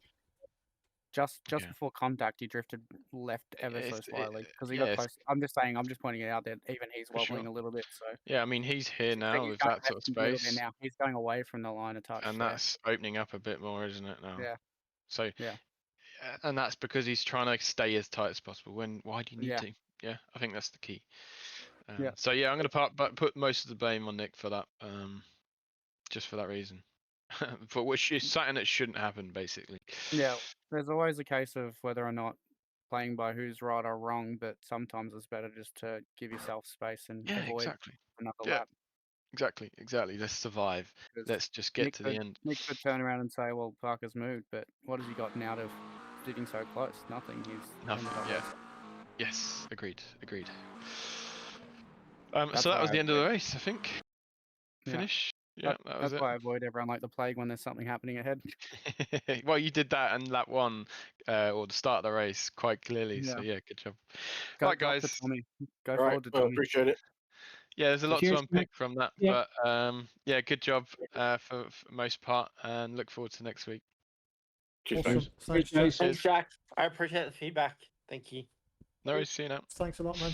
Just before contact, he drifted left ever so slightly because he got close. I'm just pointing it out that even he's wobbling a little bit. So yeah, I mean, he's here now with that sort of space. Now he's going away from the line of touch, and that's opening up a bit more, isn't it now? Yeah. So yeah, and that's because he's trying to stay as tight as possible. Why do you need to? Yeah, I think that's the key. So yeah, I'm going to put most of the blame on Nick for that, just for that reason. For which is something that shouldn't happen, basically. Yeah, there's always a case of whether or not playing by who's right or wrong, but sometimes it's better just to give yourself space and avoid another lap. Exactly. Let's survive. Let's just get to the end. Nick could turn around and say, well, Parker's moved, but what has he gotten out of sitting so close? Nothing. Nothing, yeah. Yes, agreed. So that was the end of the race, I think. Finish. Yeah, that was that's why I avoid everyone like the plague when there's something happening ahead. Well, you did that in lap 1, or the start of the race, quite clearly. So yeah, good job. Right, guys. Go forward to Tommy. Appreciate it. Yeah, there's a lot to unpick from that, but yeah, good job for most part, and look forward to next week. Cheers, Thanks, Jack. I appreciate the feedback. Thank you. No worries. See you now. Thanks a lot, man.